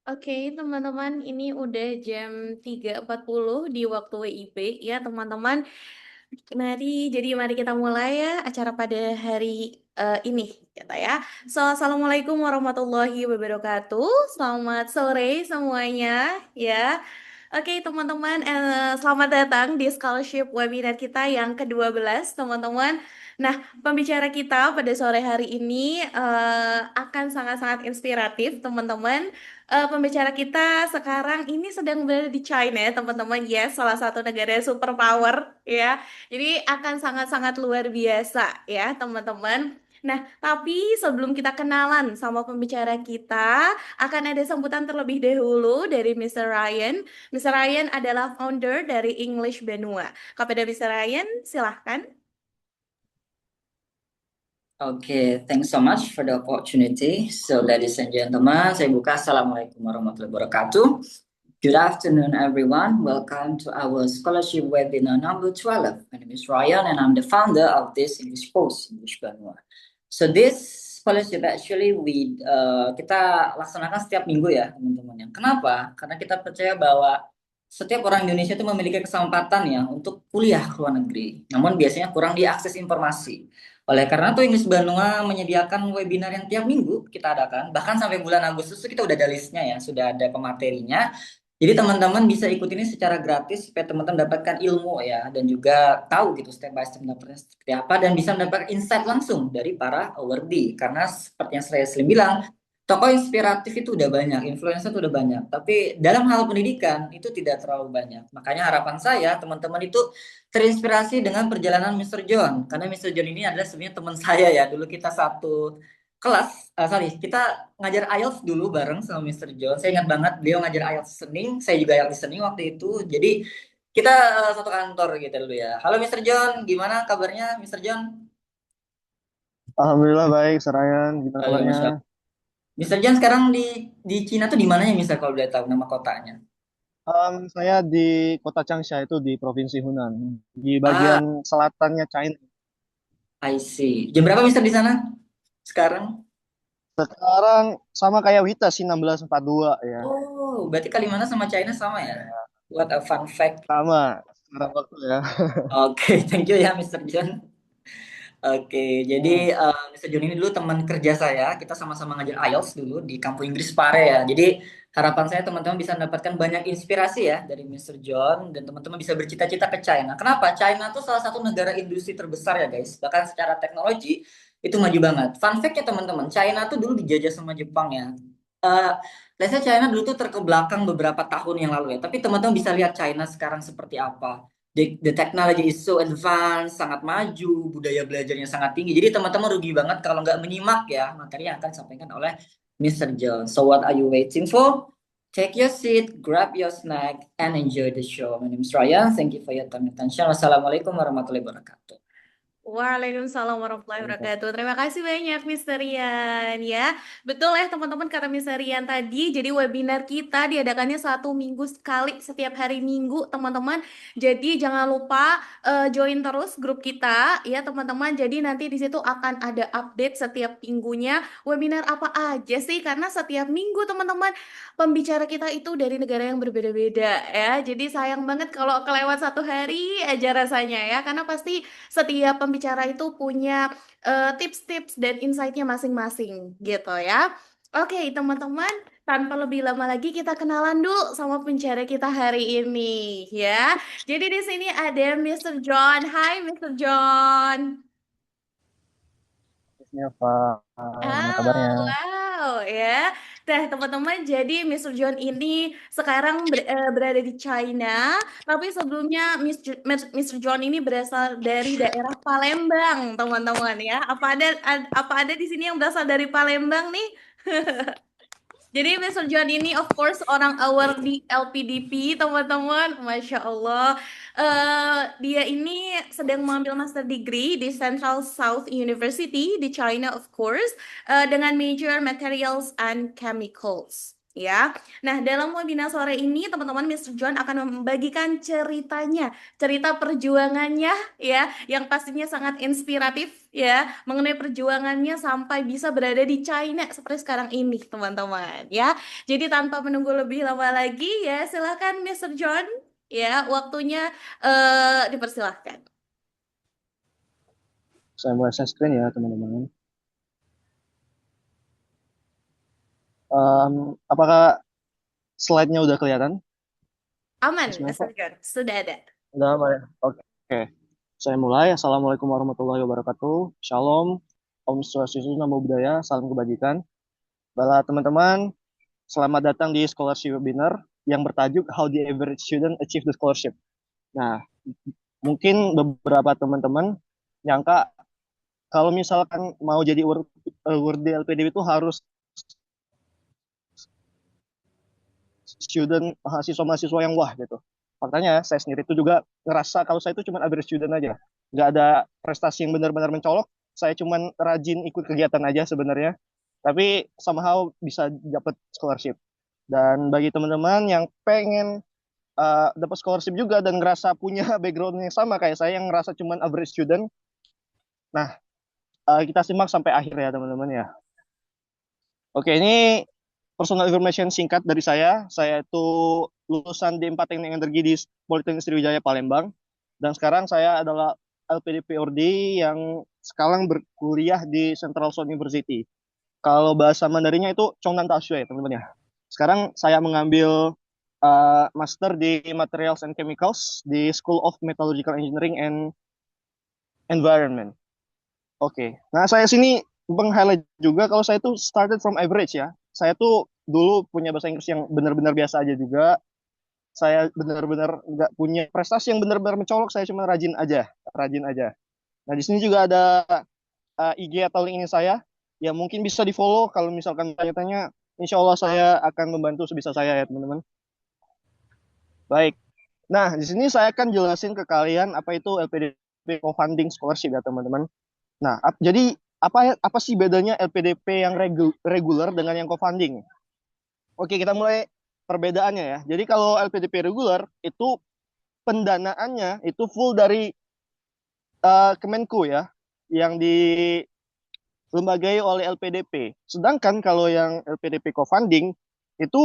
Oke, teman-teman, ini udah jam 3.40 di waktu WIB ya, teman-teman. Mari kita mulai ya acara pada hari ini, kita ya. So, assalamualaikum warahmatullahi wabarakatuh. Selamat sore semuanya, ya. Oke, teman-teman, selamat datang di scholarship webinar kita yang ke-12, teman-teman. Nah, pembicara kita pada sore hari ini akan sangat-sangat inspiratif, teman-teman. Pembicara kita sekarang ini sedang berada di China, ya, teman-teman. Yes, salah satu negara superpower, ya. Jadi akan sangat-sangat luar biasa, ya, teman-teman. Nah, tapi sebelum kita kenalan sama pembicara kita, akan ada sambutan terlebih dahulu dari Mr. Ryan. Mr. Ryan adalah founder dari English Benua. Kepada Mr. Ryan, silahkan. Okay, thanks so much for the opportunity. So, ladies and gentlemen, saya buka. Assalamualaikum warahmatullahi wabarakatuh. Good afternoon, everyone. Welcome to our scholarship webinar number 12. My name is Ryan, and I'm the founder of this English course, English Banua. So, this scholarship actually kita laksanakan setiap minggu ya, teman-teman. Kenapa? Karena kita percaya bahwa setiap orang Indonesia itu memiliki kesempatan ya untuk kuliah ke luar negeri. Namun biasanya kurang diakses informasi. Oleh karena itu Inggris Banua menyediakan webinar yang tiap minggu kita adakan, bahkan sampai bulan Agustus itu kita udah ada listnya ya, sudah ada pematerinya. Jadi teman-teman bisa ikut ini secara gratis supaya teman-teman dapatkan ilmu ya dan juga tahu gitu step by step mendapatkan seperti apa dan bisa mendapatkan insight langsung dari para awardee. Karena seperti yang saya sering bilang, tokoh inspiratif itu udah banyak, influencer itu udah banyak, tapi dalam hal pendidikan itu tidak terlalu banyak. Makanya harapan saya teman-teman itu terinspirasi dengan perjalanan Mr. John, karena Mr. John ini adalah sebenarnya teman saya ya. Dulu kita satu kelas, kita ngajar IELTS dulu bareng sama Mr. John. Saya ingat banget beliau ngajar IELTS listening, saya juga IELTS listening waktu itu. Jadi kita satu kantor gitu dulu ya. Halo Mr. John, gimana kabarnya Mr. John? Alhamdulillah baik, Serayan. Gimana Halo, kabarnya? Masya Allah. Mr. John sekarang di Cina tuh di mananya Mister kalau boleh tahu nama kotanya? Saya di kota Changsha itu di Provinsi Hunan, di Ah, bagian selatannya China. I see. Jam berapa Mister di sana sekarang? Sekarang sama kayak Wita sih 16.42 ya. Oh, berarti Kalimantan sama China sama ya? What a fun fact. Sama sekarang waktu ya. Oke, thank you ya Mister John. Oke, jadi Hmm. Mr. John ini dulu teman kerja saya. Kita sama-sama ngajar IELTS dulu di kampus Inggris Pare ya. Jadi harapan saya teman-teman bisa mendapatkan banyak inspirasi ya dari Mr. John dan teman-teman bisa bercita-cita ke China. Kenapa? China tuh salah satu negara industri terbesar ya guys. Bahkan secara teknologi itu maju banget. Fun fact ya teman-teman, China tuh dulu dijajah sama Jepang ya. Eh, let's say China dulu tuh terkebelakang beberapa tahun yang lalu ya. Tapi teman-teman bisa lihat China sekarang seperti apa. The technology is so advanced, sangat maju, budaya belajarnya sangat tinggi. Jadi teman-teman rugi banget kalau nggak menyimak ya materi yang akan disampaikan oleh Mr. John. So what are you waiting for? Take your seat, grab your snack, and enjoy the show. My name is Ryan. Thank you for your time and attention. Wassalamualaikum warahmatullahi wabarakatuh. Waalaikumsalam warahmatullahi wabarakatuh. Terima kasih banyak Mr. Rian ya. Betul ya teman-teman kata Mr. Rian tadi. Jadi webinar kita diadakannya 1 minggu sekali setiap hari Minggu teman-teman. Jadi jangan lupa join terus grup kita ya teman-teman. Jadi nanti di situ akan ada update setiap minggunya webinar apa aja sih. Karena setiap minggu teman-teman pembicara kita itu dari negara yang berbeda-beda ya. Jadi sayang banget kalau kelewat 1 hari aja rasanya ya. Karena pasti setiap pembicara itu punya tips-tips dan insight-nya masing-masing gitu ya. Oke, teman-teman, tanpa lebih lama lagi kita kenalan dulu sama pembicara kita hari ini ya. Jadi di sini ada Mr. John. Hai Mr. John. Ya, Pak. Gimana Halo, kabarnya? wow ya. Nah, teman-teman, jadi Mr. John ini sekarang berada di China, tapi sebelumnya Mr. John ini berasal dari daerah Palembang, teman-teman ya. Apa ada di sini yang berasal dari Palembang nih? Jadi Mr. John ini of course orang award di LPDP teman-teman, Masya Allah. Dia ini sedang mengambil master degree di Central South University di China of course dengan major Materials and Chemicals. ya. Nah, dalam webinar sore ini teman-teman Mr. John akan membagikan ceritanya, cerita perjuangannya ya, yang pastinya sangat inspiratif ya, mengenai perjuangannya sampai bisa berada di China seperti sekarang ini, teman-teman ya. Jadi tanpa menunggu lebih lama lagi ya, silakan Mr. John ya, waktunya dipersilahkan. Saya mulai share screen ya, teman-teman. Apakah slide-nya udah kelihatan? Aman, Mas Mr. Melva? John, sudah ada. Udah apa ya? Oke. Saya mulai. Assalamualaikum warahmatullahi wabarakatuh. Shalom. Om Swastiastu, Namo Buddhaya. Salam kebajikan. Baiklah, teman-teman. Selamat datang di scholarship webinar yang bertajuk How the Average Student Achieve the Scholarship. Nah, mungkin beberapa teman-teman nyangka kalau misalkan mau jadi award LPDP itu harus student mahasiswa-mahasiswa yang wah gitu. Faktanya saya sendiri itu juga ngerasa kalau saya itu cuma average student aja. Nggak ada prestasi yang benar-benar mencolok. Saya cuma rajin ikut kegiatan aja sebenarnya. Tapi somehow bisa dapat scholarship. Dan bagi teman-teman yang pengen dapat scholarship juga dan ngerasa punya background yang sama kayak saya yang ngerasa cuma average student. Nah, kita simak sampai akhir ya teman-teman ya. Oke, ini personal information singkat dari saya. Saya itu lulusan D4 Teknik Energi di Politeknik Sriwijaya Palembang. Dan sekarang saya adalah LPDP ORD yang sekarang berkuliah di Central South University. Kalau bahasa Mandarinnya itu Chongnan Taoxue, teman-teman ya. Sekarang saya mengambil master di Materials and Chemicals di School of Metallurgical Engineering and Environment. Oke. Nah, saya sini meng-highlight juga kalau saya tuh started from average ya. Saya tuh dulu punya bahasa Inggris yang benar-benar biasa aja juga. Saya benar-benar nggak punya prestasi yang benar-benar mencolok. Saya cuma rajin aja, rajin aja. Nah, di sini juga ada IG atau link ini saya. Ya mungkin bisa di-follow kalau misalkan tanya-tanya. Insya Allah saya akan membantu sebisa saya ya teman-teman. Baik. Nah, di sini saya akan jelasin ke kalian apa itu LPDP Co-Funding Scholarship ya teman-teman. Nah, jadi apa sih bedanya LPDP yang reguler dengan yang co-funding? Oke, kita mulai perbedaannya ya. Jadi kalau LPDP reguler itu pendanaannya itu full dari Kemenku ya, yang dilembagai oleh LPDP. Sedangkan kalau yang LPDP co-funding itu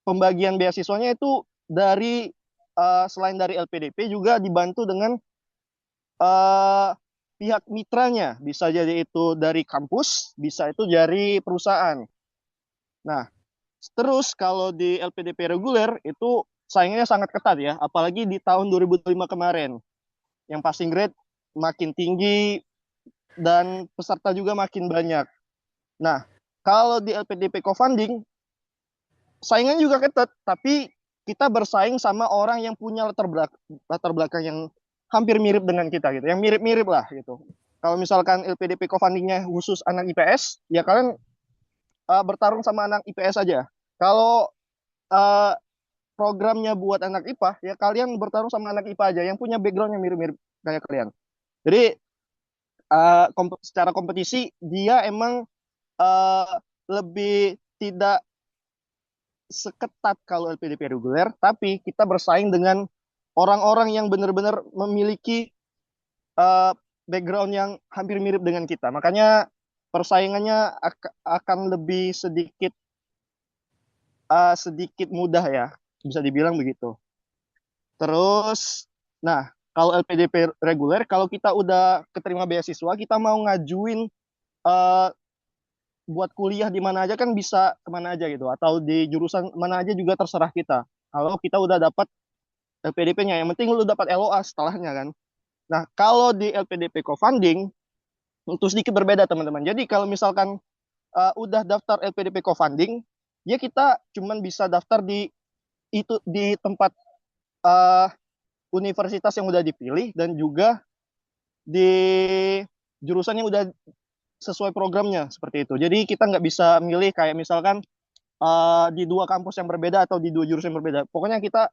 pembagian beasiswanya itu dari selain dari LPDP juga dibantu dengan uh, pihak mitranya, bisa jadi itu dari kampus, bisa itu dari perusahaan. Nah, terus kalau di LPDP reguler itu saingannya sangat ketat ya, apalagi di tahun 2005 kemarin, yang passing grade makin tinggi dan peserta juga makin banyak. Nah, kalau di LPDP co-funding, saingan juga ketat, tapi kita bersaing sama orang yang punya latar belakang yang hampir mirip dengan kita gitu, yang mirip-mirip lah gitu. Kalau misalkan LPDP co-fundingnya khusus anak IPS, ya kalian bertarung sama anak IPS aja. Kalau uh, programnya buat anak IPA, ya kalian bertarung sama anak IPA aja yang punya background yang mirip-mirip kayak kalian. Jadi secara kompetisi dia emang uh, lebih tidak seketat kalau LPDP reguler, tapi kita bersaing dengan orang-orang yang benar-benar memiliki uh, background yang hampir mirip dengan kita. Makanya persaingannya akan lebih sedikit mudah ya, bisa dibilang begitu. Terus, nah kalau LPDP reguler, kalau kita udah keterima beasiswa, kita mau ngajuin uh, buat kuliah di mana aja kan bisa kemana aja gitu, atau di jurusan mana aja juga terserah kita. Kalau kita udah dapat LPDP-nya, yang penting lu dapat LOA setelahnya kan. Nah, kalau di LPDP co-funding, itu sedikit berbeda teman-teman. Jadi kalau misalkan udah daftar LPDP co-funding, ya kita cuman bisa daftar di tempat uh, universitas yang udah dipilih dan juga di jurusan yang udah sesuai programnya seperti itu. Jadi kita nggak bisa milih kayak misalkan di dua kampus yang berbeda atau di dua jurusan yang berbeda. Pokoknya kita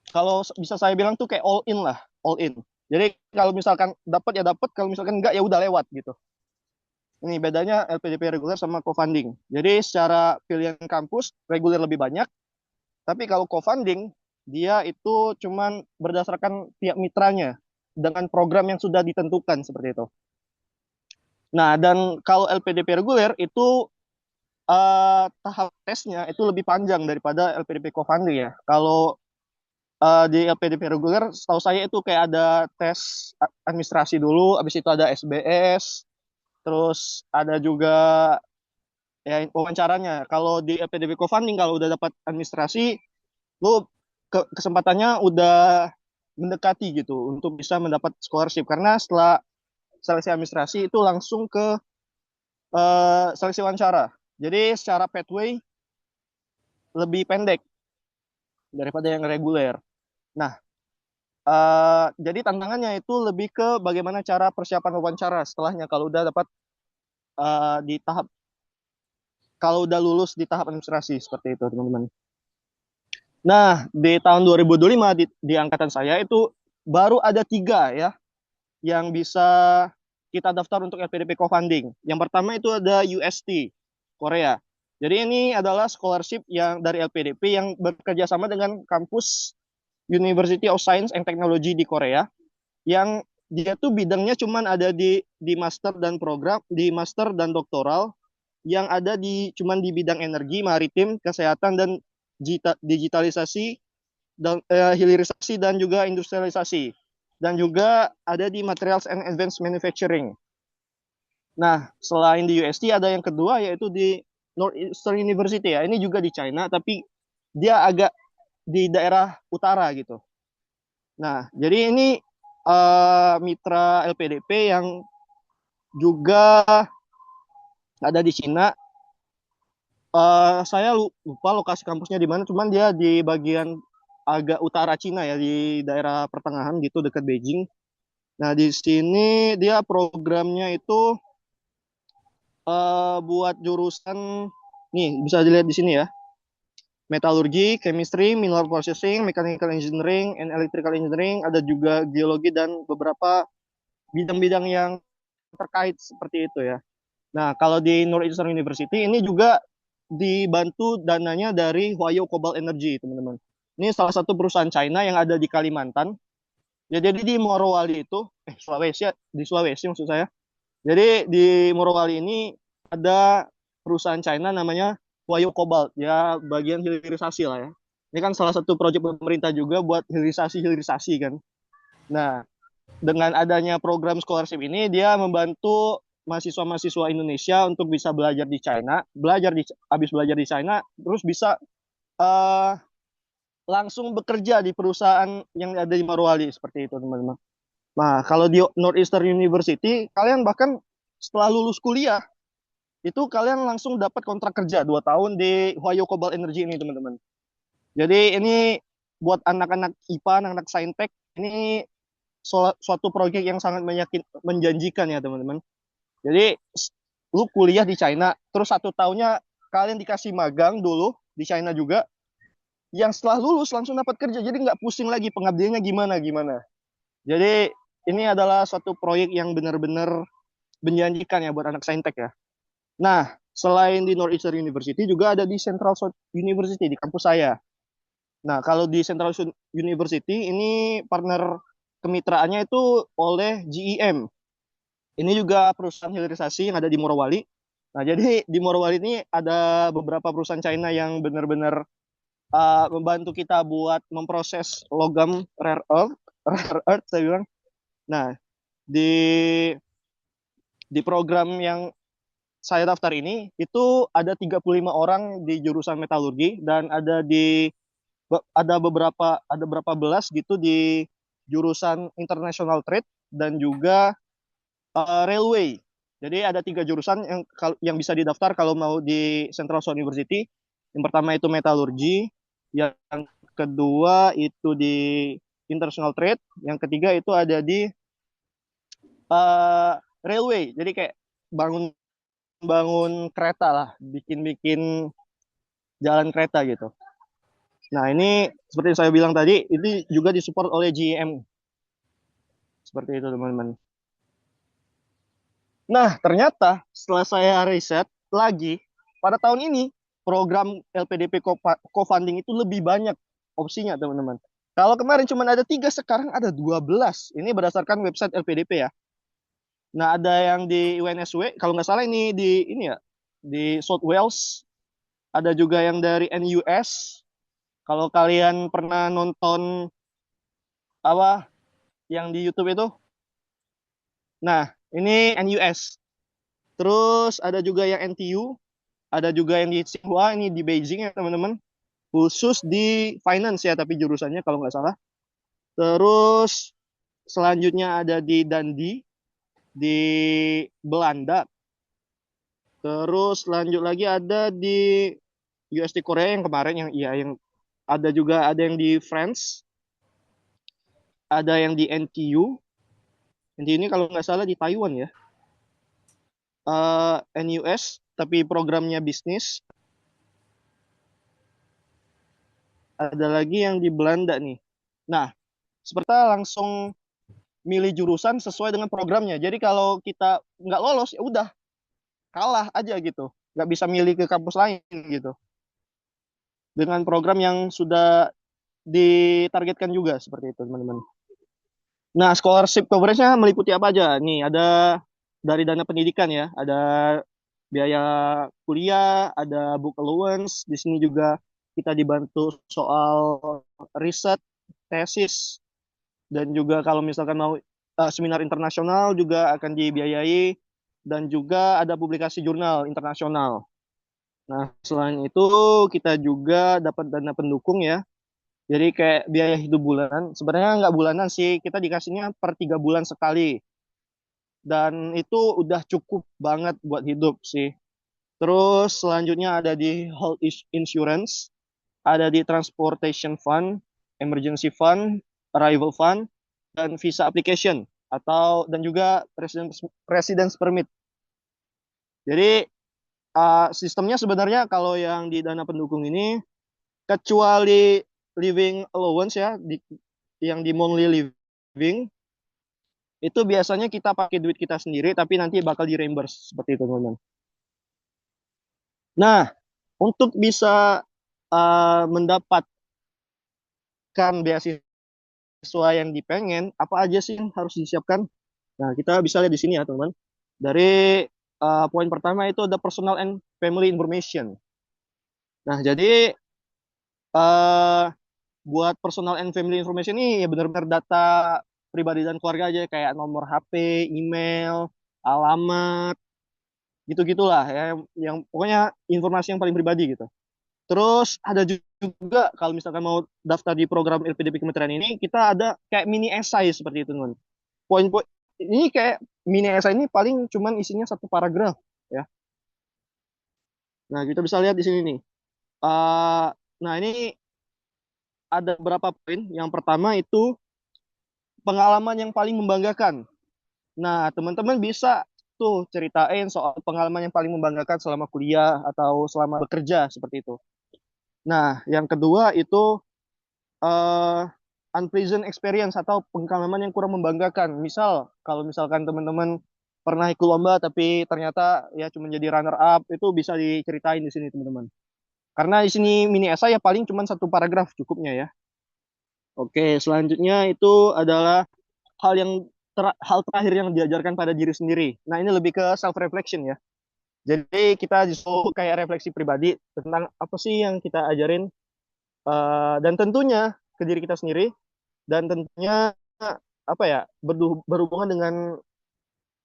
kalau bisa saya bilang tuh kayak all in lah, all in. Jadi kalau misalkan dapat ya dapat, kalau misalkan enggak ya udah lewat gitu. Ini bedanya LPDP reguler sama co-funding. Jadi secara pilihan kampus reguler lebih banyak, tapi kalau co-funding dia itu cuman berdasarkan pihak mitranya dengan program yang sudah ditentukan seperti itu. Nah, dan kalau LPDP reguler itu tahap tesnya itu lebih panjang daripada LPDP co-funding ya. Kalau di LPDP reguler, setahu saya itu kayak ada tes administrasi dulu, habis itu ada SBS, terus ada juga ya wawancaranya. Kalau di LPDP co-funding kalau udah dapat administrasi, lu kesempatannya udah mendekati gitu untuk bisa mendapat scholarship karena setelah seleksi administrasi itu langsung ke seleksi wawancara. Jadi secara pathway lebih pendek daripada yang reguler. Nah, jadi tantangannya itu lebih ke bagaimana cara persiapan wawancara setelahnya kalau udah dapat di tahap kalau udah lulus di tahap administrasi seperti itu teman-teman. Nah, di tahun 2025 di angkatan saya itu baru ada 3 ya yang bisa kita daftar untuk LPDP co-funding. Yang pertama itu ada UST, Korea. Jadi ini adalah scholarship yang dari LPDP yang bekerja sama dengan kampus University of Science and Technology di Korea yang dia tuh bidangnya cuman ada di master dan program, di master dan doktoral yang ada cuman di bidang energi, maritim, kesehatan dan digitalisasi dan hilirisasi dan juga industrialisasi dan juga ada di materials and advanced manufacturing. Nah, selain di UST ada yang kedua yaitu di Northeastern University ya. Ini juga di China tapi dia agak di daerah utara gitu. Nah, jadi ini mitra LPDP yang juga ada di Cina. Saya lupa lokasi kampusnya di mana, cuman dia di bagian agak utara Cina ya, di daerah pertengahan gitu dekat Beijing. Nah, di sini dia programnya itu buat jurusan nih bisa dilihat di sini ya. Metalurgi, chemistry, mineral processing, mechanical engineering, and electrical engineering, ada juga geologi dan beberapa bidang-bidang yang terkait seperti itu ya. Nah, kalau di Northeastern University ini juga dibantu dananya dari Huayo Cobalt Energy, teman-teman. Ini salah satu perusahaan China yang ada di Kalimantan. Ya, jadi di Morowali itu, Sulawesi, di Sulawesi maksud saya. Jadi di Morowali ini ada perusahaan China namanya Huayo Cobalt, ya bagian hilirisasi lah ya. Ini kan salah satu proyek pemerintah juga buat hilirisasi kan. Nah, dengan adanya program scholarship ini dia membantu mahasiswa-mahasiswa Indonesia untuk bisa belajar di China, habis belajar di China terus bisa uh, langsung bekerja di perusahaan yang ada di Morowali seperti itu teman-teman. Nah, kalau di Northeastern University kalian bahkan setelah lulus kuliah itu kalian langsung dapat kontrak kerja 2 tahun di Huayo Cobalt Energy ini teman-teman. Jadi ini buat anak-anak IPA, anak-anak saintek ini suatu proyek yang sangat menjanjikan ya teman-teman. Jadi lu kuliah di China, terus 1 tahunnya kalian dikasih magang dulu di China juga, yang setelah lulus langsung dapat kerja. Jadi nggak pusing lagi pengabdiannya gimana. Jadi ini adalah suatu proyek yang benar-benar menjanjikan ya buat anak saintek ya. Nah, selain di Northeastern University juga ada di Central South University di kampus saya. Nah, kalau di Central South University ini partner kemitraannya itu oleh GEM. Ini juga perusahaan hilirisasi yang ada di Morowali. Nah, jadi di Morowali ini ada beberapa perusahaan China yang benar-benar membantu kita buat memproses logam rare earth saya bilang. Nah, di program yang saya daftar ini itu ada 35 orang di jurusan metalurgi dan ada berapa belas gitu di jurusan international trade dan juga railway. Jadi ada 3 jurusan yang bisa didaftar kalau mau di Central South University. Yang pertama itu metalurgi, yang kedua itu di international trade, yang ketiga itu ada di railway. Jadi kayak bangun kereta lah, bikin jalan kereta gitu. Nah, ini seperti yang saya bilang tadi, ini juga disupport oleh GM. Seperti itu, teman-teman. Nah, ternyata setelah saya riset lagi, pada tahun ini program LPDP co-funding itu lebih banyak opsinya, teman-teman. Kalau kemarin cuma ada 3, sekarang ada 12. Ini berdasarkan website LPDP ya. Nah, ada yang di UNSW, kalau nggak salah ini ya, di South Wales. Ada juga yang dari NUS. Kalau kalian pernah nonton apa yang di YouTube itu, nah ini NUS. Terus ada juga yang NTU, ada juga yang di Tsinghua, ini di Beijing ya teman-teman. Khusus di finance ya, tapi jurusannya kalau nggak salah. Terus selanjutnya ada di Dundee, di Belanda. Terus lanjut lagi ada di UST Korea yang kemarin yang ada juga ada yang di France, ada yang di NTU. NTU ini kalau nggak salah di Taiwan ya. NUS tapi programnya bisnis. Ada lagi yang di Belanda nih. Nah, seperti langsung milih jurusan sesuai dengan programnya. Jadi kalau kita nggak lolos ya udah kalah aja gitu. Nggak bisa milih ke kampus lain gitu. Dengan program yang sudah ditargetkan juga seperti itu teman-teman. Nah, scholarship coverage-nya meliputi apa aja? Nih, ada dari dana pendidikan ya, ada biaya kuliah, ada book allowance. Di sini juga kita dibantu soal riset, tesis, dan juga kalau misalkan mau seminar internasional juga akan dibiayai, dan juga ada publikasi jurnal internasional. Nah, selain itu kita juga dapat dana pendukung ya. Jadi kayak biaya hidup bulanan. Sebenarnya nggak bulanan sih, kita dikasihnya per 3 bulan sekali. Dan itu udah cukup banget buat hidup sih. Terus selanjutnya ada di health insurance, ada di transportation fund, emergency fund, arrival fund, dan visa application dan juga residence permit. Jadi sistemnya sebenarnya kalau yang di dana pendukung ini kecuali living allowance ya yang di monthly living itu biasanya kita pakai duit kita sendiri tapi nanti bakal di reimburse seperti itu teman-teman. Nah, untuk bisa mendapatkan beasiswa yang dipengen, apa aja sih yang harus disiapkan? Nah, kita bisa lihat di sini ya, teman-teman. Dari poin pertama itu ada personal and family information. Nah, jadi uh, buat personal and family information ini ya benar-benar data pribadi dan keluarga aja kayak nomor HP, email, alamat, gitu-gitulah ya yang pokoknya informasi yang paling pribadi gitu. Terus ada juga kalau misalkan mau daftar di program LPDP Kementerian ini, kita ada kayak mini esai seperti itu, teman. Poin-poin ini kayak mini esai ini paling cuman isinya 1 paragraf ya. Nah, kita bisa lihat di sini nih. Nah, ini ada beberapa poin. Yang pertama itu pengalaman yang paling membanggakan. Nah, teman-teman bisa tuh ceritain soal pengalaman yang paling membanggakan selama kuliah atau selama bekerja seperti itu. Nah, yang kedua itu uh, unpleasant experience atau pengalaman yang kurang membanggakan. Misal, kalau misalkan teman-teman pernah ikut lomba tapi ternyata ya cuma jadi runner up, itu bisa diceritain di sini teman-teman. Karena di sini mini esai ya paling cuma 1 paragraf cukupnya ya. Oke, selanjutnya itu adalah hal yang hal terakhir yang diajarkan pada diri sendiri. Nah, ini lebih ke self reflection ya. Jadi kita justru kayak refleksi pribadi tentang apa sih yang kita ajarin dan tentunya ke diri kita sendiri dan tentunya apa ya berhubungan dengan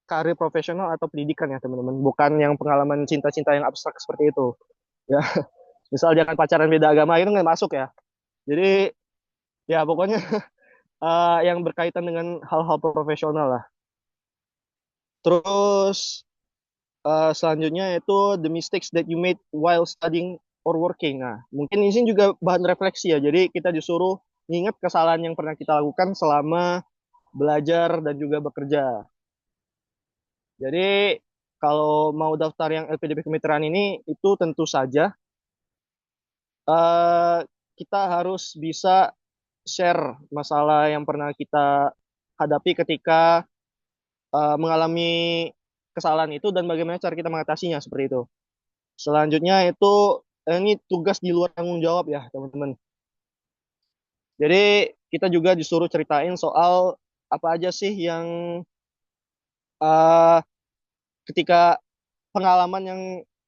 karir profesional atau pendidikan ya teman-teman, bukan yang pengalaman cinta-cinta yang abstrak seperti itu ya. Misal jangan pacaran beda agama itu nggak masuk ya. Jadi ya pokoknya yang berkaitan dengan hal-hal profesional lah. Terus selanjutnya itu the mistakes that you made while studying or working. Nah, mungkin ini juga bahan refleksi ya. Jadi kita disuruh ingat kesalahan yang pernah kita lakukan selama belajar dan juga bekerja. Jadi kalau mau daftar yang LPDP Kemitraan ini itu tentu saja eh, kita harus bisa share masalah yang pernah kita hadapi ketika mengalami kesalahan itu dan bagaimana cara kita mengatasinya seperti itu. Selanjutnya itu ini tugas di luar tanggung jawab ya teman-teman. Jadi kita juga disuruh ceritain soal apa aja sih yang eh, ketika pengalaman yang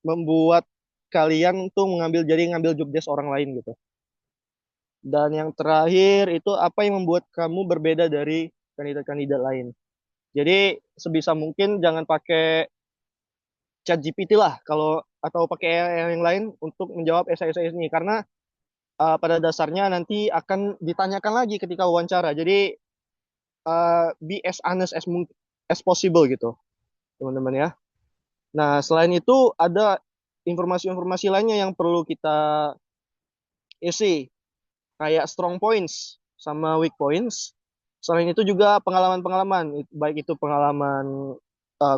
membuat kalian tuh ngambil job desk orang lain gitu. Dan yang terakhir itu apa yang membuat kamu berbeda dari kandidat-kandidat lain. Jadi sebisa mungkin jangan pakai ChatGPT lah kalau atau pakai AI yang lain untuk menjawab esai-esai ini karena pada dasarnya nanti akan ditanyakan lagi ketika wawancara. Jadi be as honest as possible gitu, teman-teman ya. Nah, selain itu ada informasi-informasi lainnya yang perlu kita isi, kayak strong points sama weak points. Selain itu juga pengalaman-pengalaman, baik itu pengalaman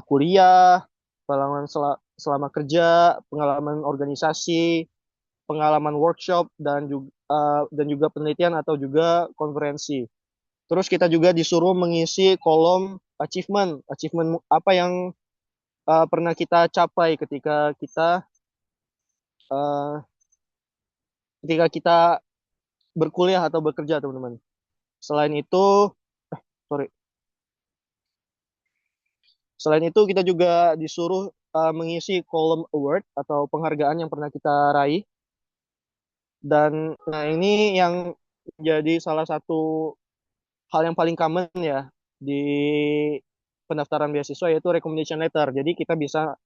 kuliah, pengalaman selama kerja, pengalaman organisasi, pengalaman workshop dan juga penelitian atau juga konferensi. Terus kita juga disuruh mengisi kolom achievement, achievement apa yang pernah kita capai uh, ketika kita berkuliah atau bekerja, teman-teman. Selain itu, sorry. Selain itu kita juga disuruh mengisi kolom award atau penghargaan yang pernah kita raih. Dan nah ini yang jadi salah satu hal yang paling common ya di pendaftaran beasiswa yaitu recommendation letter. Jadi kita bisa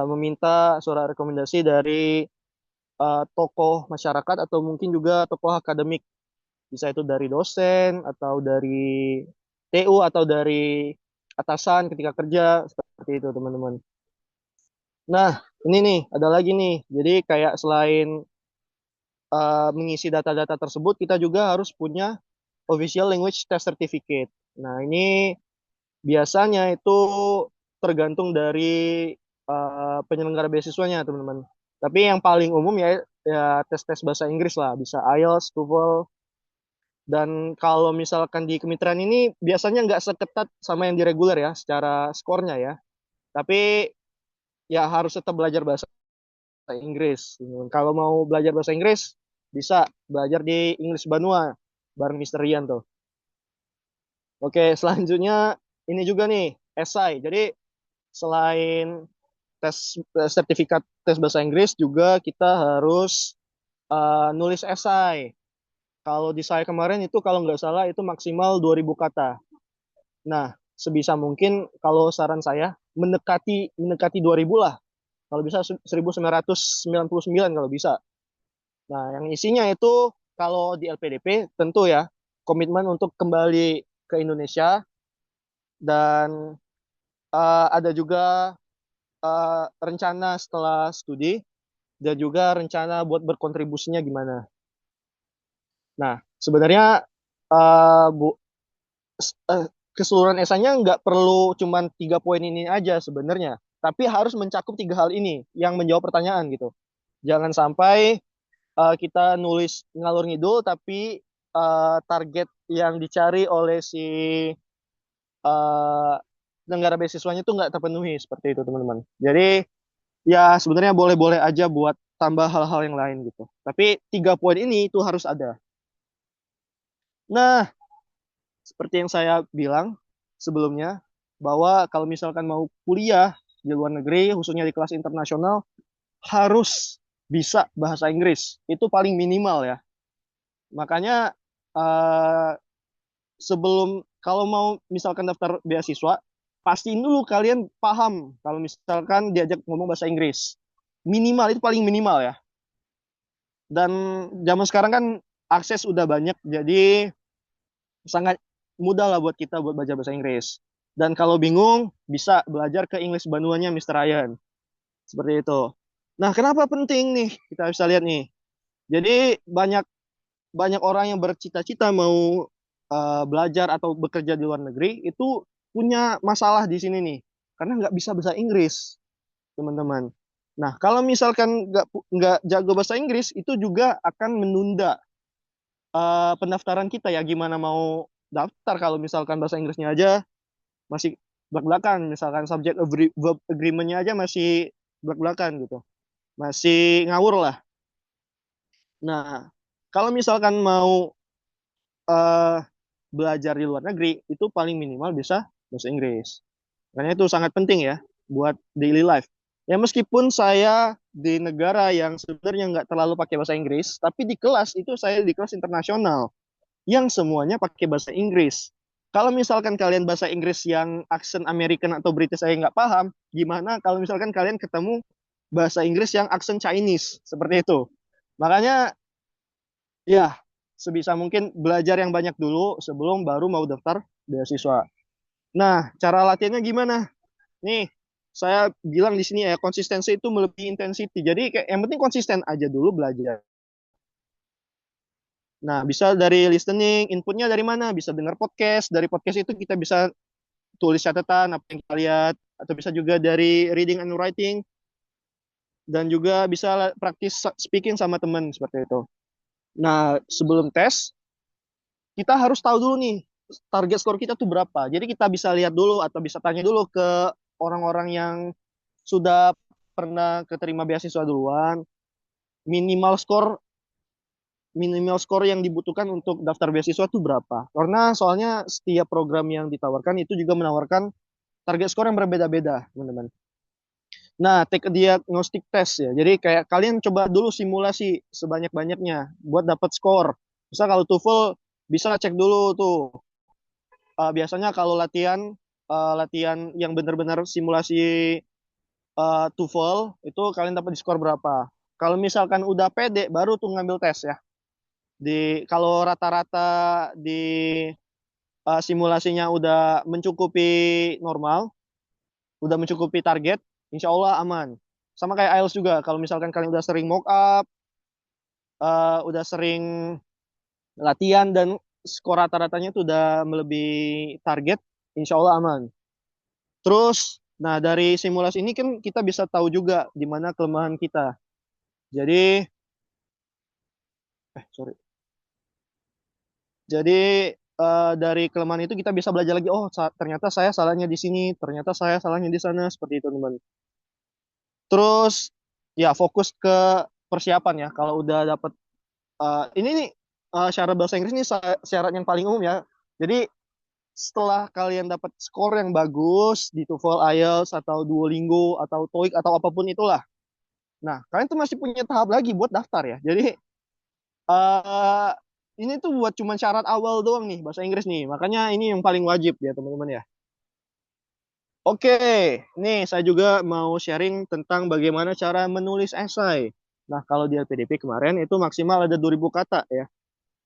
meminta surat rekomendasi dari tokoh masyarakat atau mungkin juga tokoh akademik. Bisa itu dari dosen atau dari TU atau dari atasan ketika kerja seperti itu teman-teman. Nah, ini nih ada lagi nih. Jadi kayak selain mengisi data-data tersebut, kita juga harus punya official language test certificate. Nah, ini biasanya itu tergantung dari penyelenggara beasiswanya, teman-teman. Tapi yang paling umum ya tes-tes bahasa Inggris lah, bisa IELTS, TOEFL. Dan kalau misalkan di kemitraan ini biasanya nggak seketat sama yang di reguler ya, secara skornya ya. Tapi ya harus tetap belajar bahasa Inggris. Kalau mau belajar bahasa Inggris, bisa belajar di English Banua bareng Mister Rian tuh. Oke, selanjutnya ini juga nih, esai. Jadi selain sertifikat tes bahasa Inggris juga kita harus nulis esai. Kalau di saya kemarin itu kalau nggak salah itu maksimal 2000 kata. Nah, sebisa mungkin kalau saran saya mendekati 2000 lah. Kalau bisa 1999 kalau bisa. Nah, yang isinya itu kalau di LPDP tentu ya komitmen untuk kembali ke Indonesia dan ada juga rencana setelah studi dan juga rencana buat berkontribusinya gimana. Nah, sebenarnya uh, bu, keseluruhan esainya nggak perlu cuman 3 poin ini aja sebenarnya, tapi harus mencakup 3 hal ini yang menjawab pertanyaan gitu. Jangan sampai kita nulis ngalur ngidul, tapi target yang dicari oleh si uh, negara beasiswanya itu nggak terpenuhi seperti itu teman-teman. Jadi ya sebenarnya boleh-boleh aja buat tambah hal-hal yang lain gitu. Tapi 3 poin ini itu harus ada. Nah, seperti yang saya bilang sebelumnya, bahwa kalau misalkan mau kuliah di luar negeri, khususnya di kelas internasional, harus bisa bahasa Inggris. Itu paling minimal ya. Makanya eh, sebelum kalau mau misalkan daftar beasiswa, pastiin dulu kalian paham kalau misalkan diajak ngomong bahasa Inggris. Minimal itu paling minimal ya. Dan zaman sekarang kan akses udah banyak, jadi sangat mudah lah buat kita buat belajar bahasa Inggris. Dan kalau bingung, bisa belajar ke English Banuanya Mr. Ryan. Seperti itu. Nah, kenapa penting nih? Kita bisa lihat nih. Jadi banyak banyak orang yang bercita-cita mau belajar atau bekerja di luar negeri itu punya masalah di sini nih, karena nggak bisa bahasa Inggris, teman-teman. Nah, kalau misalkan nggak jago bahasa Inggris, itu juga akan menunda pendaftaran kita ya. Gimana mau daftar kalau misalkan bahasa Inggrisnya aja masih belak-belakan. Misalkan verb agreement-nya aja masih belak-belakan gitu. Masih ngawur lah. Nah, kalau misalkan mau eh, belajar di luar negeri, itu paling minimal bisa bahasa Inggris. Makanya itu sangat penting ya buat daily life. Ya meskipun saya di negara yang sebenarnya nggak terlalu pakai bahasa Inggris, tapi di kelas itu saya di kelas internasional yang semuanya pakai bahasa Inggris. Kalau misalkan kalian bahasa Inggris yang aksen American atau British saya nggak paham, gimana kalau misalkan kalian ketemu bahasa Inggris yang aksen Chinese seperti itu? Makanya ya sebisa mungkin belajar yang banyak dulu sebelum baru mau daftar beasiswa. Nah, cara latihannya gimana? Nih, saya bilang di sini ya konsistensi itu melebihi intensity. Jadi kayak yang penting konsisten aja dulu belajar. Nah, bisa dari listening, inputnya dari mana? Bisa dengar podcast. Dari podcast itu kita bisa tulis catatan apa yang kita lihat, atau bisa juga dari reading and writing, dan juga bisa praktis speaking sama teman seperti itu. Nah, sebelum tes, kita harus tahu dulu nih target skor kita tuh berapa. Jadi kita bisa lihat dulu atau bisa tanya dulu ke orang-orang yang sudah pernah keterima beasiswa duluan, minimal skor minimal skor yang dibutuhkan untuk daftar beasiswa itu berapa. Karena soalnya setiap program yang ditawarkan itu juga menawarkan target skor yang berbeda-beda, teman-teman. Nah, take a diagnostic test ya. Jadi kayak kalian coba dulu simulasi sebanyak-banyaknya buat dapat skor. Misal kalau TOEFL bisa cek dulu tuh. Biasanya kalau latihan yang benar-benar simulasi TOEFL itu kalian dapat di skor berapa. Kalau misalkan udah pede baru tuh ngambil tes ya. Kalau rata-rata di simulasinya udah mencukupi normal, udah mencukupi target, insya Allah aman. Sama kayak IELTS juga, kalau misalkan kalian udah sering mock up, udah sering latihan dan skor rata-ratanya itu udah melebihi target, insya Allah aman. Terus, nah dari simulasi ini kan kita bisa tahu juga di mana kelemahan kita. Jadi, sorry. Jadi dari kelemahan itu kita bisa belajar lagi. Oh, ternyata saya salahnya di sini, ternyata saya salahnya di sana, seperti itu teman. Terus ya fokus ke persiapan ya. Kalau udah dapat ini nih syarat bahasa Inggris ini syarat yang paling umum ya. Jadi setelah kalian dapat skor yang bagus di TOEFL, IELTS atau Duolingo atau TOEIC atau apapun itulah. Nah, kalian tuh masih punya tahap lagi buat daftar ya. Jadi uh, ini tuh buat cuman syarat awal doang nih bahasa Inggris nih. Makanya ini yang paling wajib ya teman-teman ya. Oke, nih saya juga mau sharing tentang bagaimana cara menulis esai. Nah, kalau di LPDP kemarin itu maksimal ada 2000 kata ya.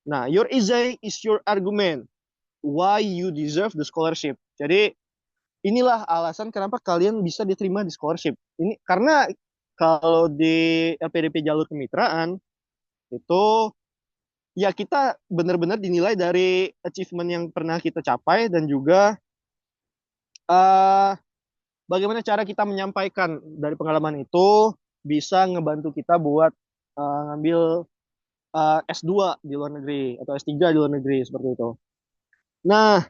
Nah, your essay is your argument why you deserve the scholarship. Jadi, inilah alasan kenapa kalian bisa diterima di scholarship. Ini karena kalau di LPDP jalur kemitraan itu ya kita benar-benar dinilai dari achievement yang pernah kita capai dan juga uh, bagaimana cara kita menyampaikan dari pengalaman itu bisa ngebantu kita buat ngambil S2 di luar negeri atau S3 di luar negeri seperti itu. Nah,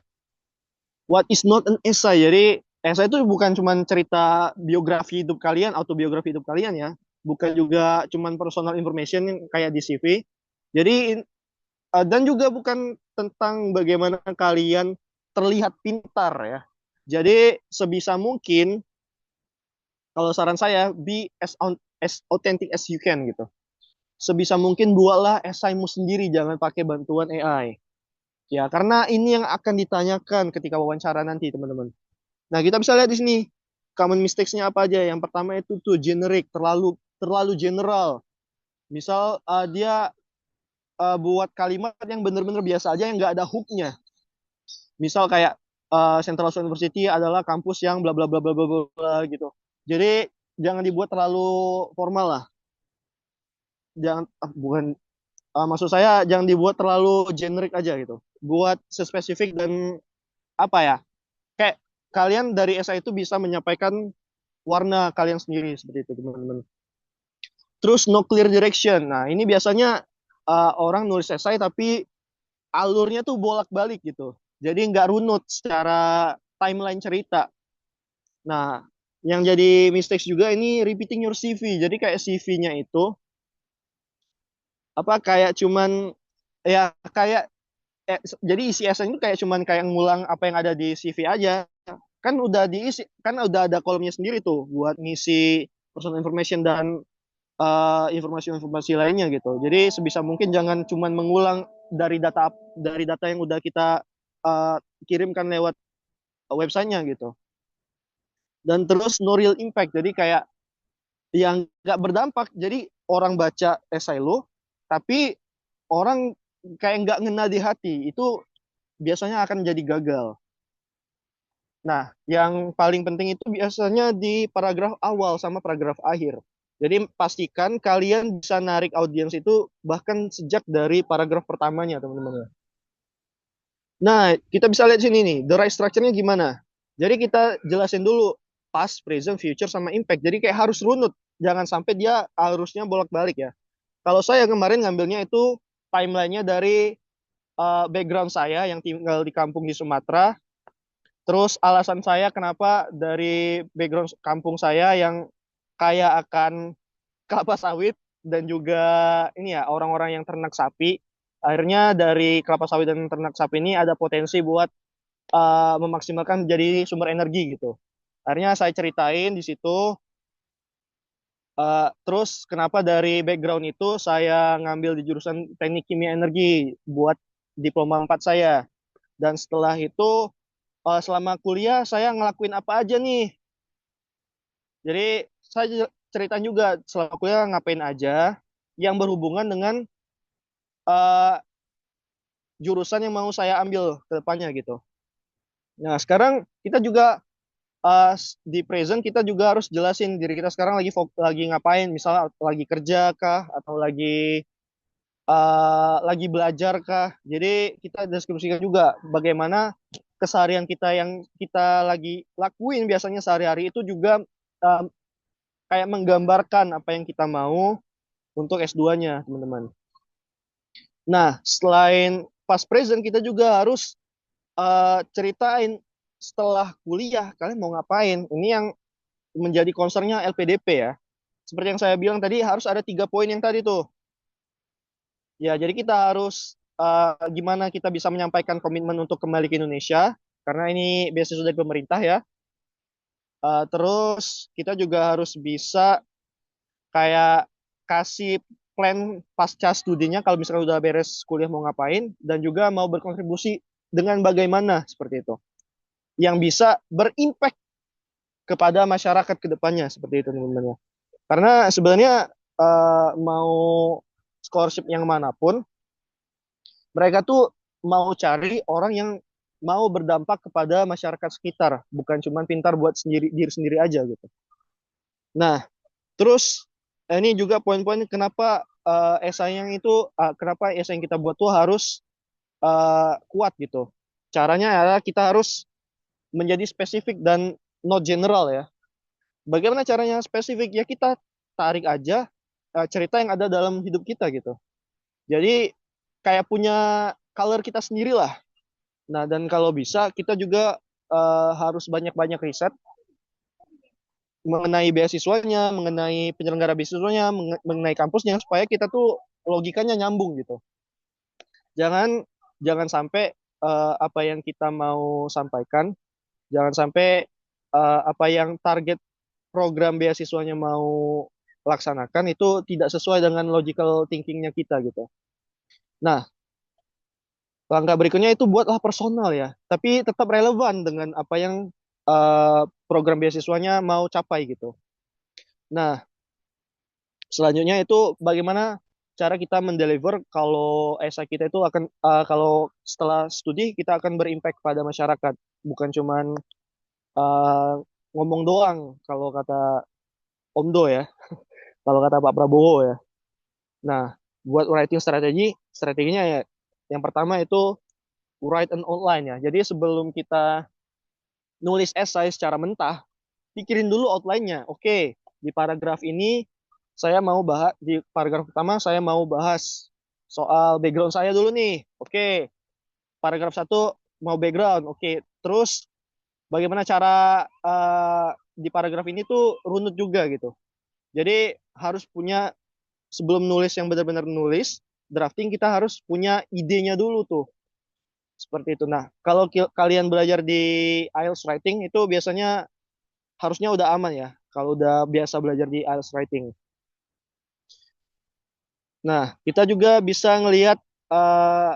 what is not an essay? Jadi essay itu bukan cuma cerita biografi hidup kalian, autobiografi hidup kalian ya. Bukan juga cuma personal information yang kayak di CV. Jadi dan juga bukan tentang bagaimana kalian terlihat pintar ya. Jadi sebisa mungkin kalau saran saya be as authentic as you can gitu. Sebisa mungkin buatlah esaimu sendiri, jangan pakai bantuan AI. Ya, karena ini yang akan ditanyakan ketika wawancara nanti, teman-teman. Nah, kita bisa lihat di sini common mistakes-nya apa aja. Yang pertama itu tuh generic, terlalu general. Misal dia buat kalimat yang benar-benar biasa aja yang nggak ada hook-nya. Misal kayak Central University adalah kampus yang bla bla bla bla bla bla gitu. Jadi jangan dibuat terlalu formal lah. Jangan bukan maksud saya jangan dibuat terlalu generik aja gitu. Buat spesifik dan apa ya? Kayak kalian dari esai itu bisa menyampaikan warna kalian sendiri seperti itu, teman-teman. Terus no clear direction. Nah, ini biasanya orang nulis esai tapi alurnya tuh bolak-balik gitu. Jadi nggak runut secara timeline cerita. Nah, yang jadi mistakes juga ini repeating your CV. Jadi kayak CV-nya itu apa kayak cuman ya kayak jadi isi essay itu kayak cuman kayak ngulang apa yang ada di CV aja. Kan udah diisi, kan udah ada kolomnya sendiri tuh buat ngisi personal information dan informasi-informasi lainnya gitu. Jadi sebisa mungkin jangan cuman mengulang dari data yang udah kita uh, kirimkan lewat websitenya gitu. Dan terus no real impact. Jadi kayak yang nggak berdampak. Jadi orang baca esai lo, tapi orang kayak nggak ngena di hati. Itu biasanya akan jadi gagal. Nah, yang paling penting itu biasanya di paragraf awal sama paragraf akhir. Jadi pastikan kalian bisa narik audiens itu bahkan sejak dari paragraf pertamanya, teman-teman. Nah, kita bisa lihat sini nih, the right structure-nya gimana. Jadi kita jelasin dulu past, present, future, sama impact. Jadi kayak harus runut. Jangan sampai dia harusnya bolak-balik ya. Kalau saya kemarin ngambilnya itu timeline-nya dari background saya yang tinggal di kampung di Sumatera. Terus alasan saya kenapa dari background kampung saya yang kaya akan kelapa sawit dan juga ini ya orang-orang yang ternak sapi. Akhirnya dari kelapa sawit dan ternak sapi ini ada potensi buat memaksimalkan jadi sumber energi gitu. Akhirnya saya ceritain di situ. Terus kenapa dari background itu saya ngambil di jurusan teknik kimia energi buat diploma 4 saya. Dan setelah itu selama kuliah saya ngelakuin apa aja nih. Jadi saya ceritain juga selama kuliah ngapain aja yang berhubungan dengan eh, jurusan yang mau saya ambil ke depannya gitu. Nah, sekarang kita juga di present kita juga harus jelasin diri kita sekarang lagi ngapain, misalnya lagi kerja kah atau lagi belajar kah. Jadi kita deskripsikan juga bagaimana keseharian kita yang kita lagi lakuin biasanya sehari-hari itu juga eh, kayak menggambarkan apa yang kita mau untuk S2-nya, teman-teman. Nah, selain pas present kita juga harus ceritain setelah kuliah kalian mau ngapain. Ini yang menjadi concernnya LPDP ya. Seperti yang saya bilang tadi harus ada 3 poin yang tadi tuh. Ya, jadi kita harus gimana kita bisa menyampaikan komitmen untuk kembali ke Indonesia karena ini beasiswa dari pemerintah ya. Terus kita juga harus bisa kayak kasih plan pasca studinya kalau misalnya udah beres kuliah mau ngapain dan juga mau berkontribusi dengan bagaimana seperti itu yang bisa berimpact kepada masyarakat ke depannya seperti itu teman-teman. Karena sebenarnya mau scholarship yang manapun mereka tuh mau cari orang yang mau berdampak kepada masyarakat sekitar, bukan cuma pintar buat diri sendiri aja gitu. Nah, terus ini juga poin-poin kenapa esai yang itu kenapa esai yang kita buat tuh harus kuat gitu. Caranya adalah kita harus menjadi spesifik dan not general ya. Bagaimana caranya spesifik? Ya kita tarik aja cerita yang ada dalam hidup kita gitu. Jadi kayak punya color kita sendiri lah. Nah, dan kalau bisa kita juga harus banyak-banyak riset mengenai beasiswanya, mengenai penyelenggara beasiswanya, mengenai kampusnya supaya kita tuh logikanya nyambung gitu. Jangan jangan sampai apa yang kita mau sampaikan, jangan sampai apa yang target program beasiswanya mau laksanakan itu tidak sesuai dengan logical thinkingnya kita gitu. Nah, langkah berikutnya itu buatlah personal ya, tapi tetap relevan dengan apa yang program beasiswanya mau capai gitu. Nah, selanjutnya itu bagaimana cara kita mendeliver kalau esai kita itu akan kalau setelah studi kita akan berimpact pada masyarakat, bukan cuman uh, ngomong doang kalau kata Omdo ya, kalau kata Pak Prabowo ya. Nah, buat writing strateginya ya yang pertama itu write an outline ya. Jadi sebelum kita nulis esai secara mentah, pikirin dulu outline-nya. Oke, di paragraf ini saya mau bahas di paragraf pertama saya mau bahas soal background saya dulu nih. Oke, paragraf 1 mau background. Oke, terus bagaimana cara di paragraf ini tuh runut juga gitu. Jadi harus punya, sebelum nulis yang benar-benar nulis drafting, kita harus punya idenya dulu tuh, seperti itu. Nah, kalau kalian belajar di IELTS writing itu biasanya harusnya udah aman ya kalau udah biasa belajar di IELTS writing. Nah, kita juga bisa ngelihat, eh,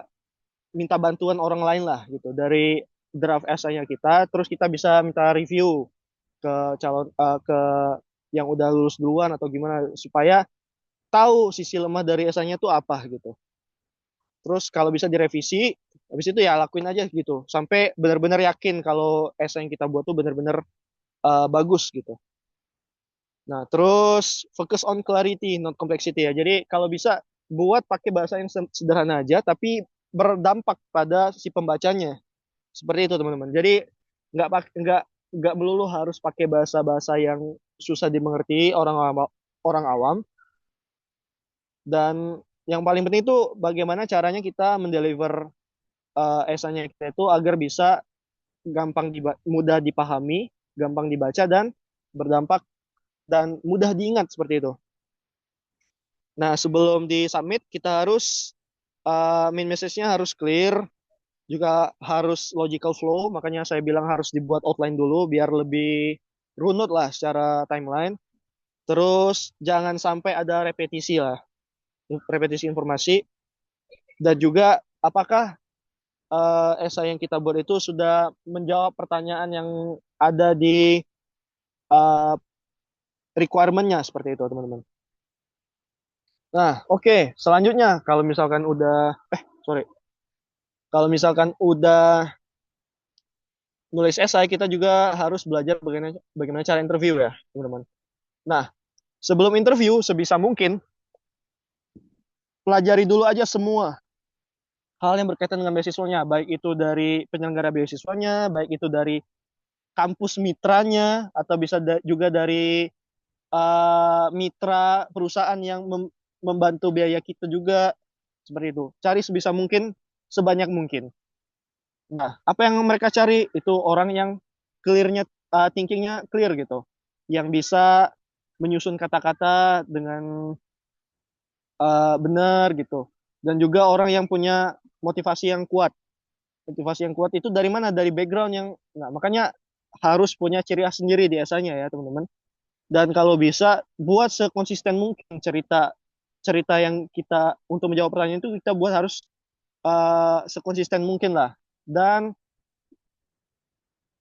minta bantuan orang lain lah gitu dari draft essay-nya kita, terus kita bisa minta review ke ke yang udah lulus duluan atau gimana, supaya tahu sisi lemah dari essay-nya tuh apa gitu. Terus kalau bisa direvisi, habis itu ya lakuin aja gitu sampai benar-benar yakin kalau essay yang kita buat tuh benar-benar bagus gitu. Nah, terus focus on clarity, not complexity ya. Jadi kalau bisa buat pakai bahasa yang sederhana aja, tapi berdampak pada si pembacanya. Seperti itu teman-teman. Jadi nggak melulu harus pakai bahasa-bahasa yang susah dimengerti orang awam. Dan yang paling penting itu bagaimana caranya kita mendeliver esainya kita itu agar bisa mudah dipahami, gampang dibaca dan berdampak dan mudah diingat seperti itu. Nah, sebelum di submit kita harus main message-nya harus clear, juga harus logical flow, makanya saya bilang harus dibuat outline dulu biar lebih runut lah secara timeline. Terus jangan sampai ada repetisi lah, repetisi informasi. Dan juga apakah esai yang kita buat itu sudah menjawab pertanyaan yang ada di uh, requirement-nya, seperti itu teman-teman. Nah, oke. Selanjutnya kalau misalkan udah sorry. Kalau misalkan udah nulis esai, kita juga harus belajar bagaimana cara interview ya, teman-teman. Nah, sebelum interview, sebisa mungkin pelajari dulu aja semua hal yang berkaitan dengan beasiswanya, baik itu dari penyelenggara beasiswanya, baik itu dari kampus mitranya, atau bisa juga dari mitra perusahaan yang membantu biaya kita juga, seperti itu. Cari sebisa mungkin, sebanyak mungkin. Nah, apa yang mereka cari itu orang yang clear-nya, thinkingnya clear gitu, yang bisa menyusun kata-kata dengan benar gitu, dan juga orang yang punya motivasi yang kuat. Motivasi yang kuat itu dari mana? Dari background yang, nah makanya harus punya ciri khas sendiri di esainya ya teman-teman. Dan kalau bisa buat sekonsisten mungkin cerita cerita yang kita untuk menjawab pertanyaan itu, kita buat harus sekonsisten mungkin lah. Dan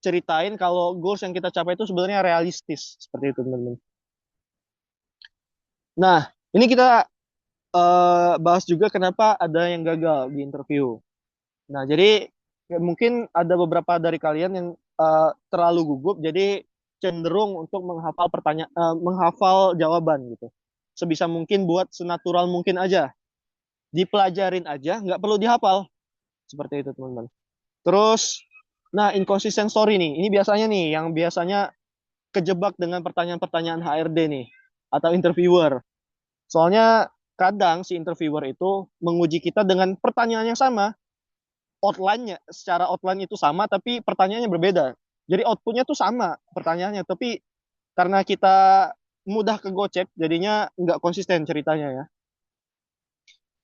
ceritain kalau goals yang kita capai itu sebenarnya realistis, seperti itu teman-teman. Nah, ini kita bahas juga kenapa ada yang gagal di interview. Nah, jadi ya mungkin ada beberapa dari kalian yang terlalu gugup, jadi cenderung untuk menghafal jawaban gitu. Sebisa mungkin buat senatural mungkin aja, dipelajarin aja, nggak perlu dihafal. Seperti itu teman-teman. Terus, nah inconsistent story nih, ini biasanya nih yang biasanya kejebak dengan pertanyaan-pertanyaan HRD nih atau interviewer. Soalnya kadang si interviewer itu menguji kita dengan pertanyaan yang sama, secara outline itu sama, tapi pertanyaannya berbeda. Jadi outputnya tuh sama pertanyaannya, tapi karena kita mudah kegocek, jadinya nggak konsisten ceritanya ya.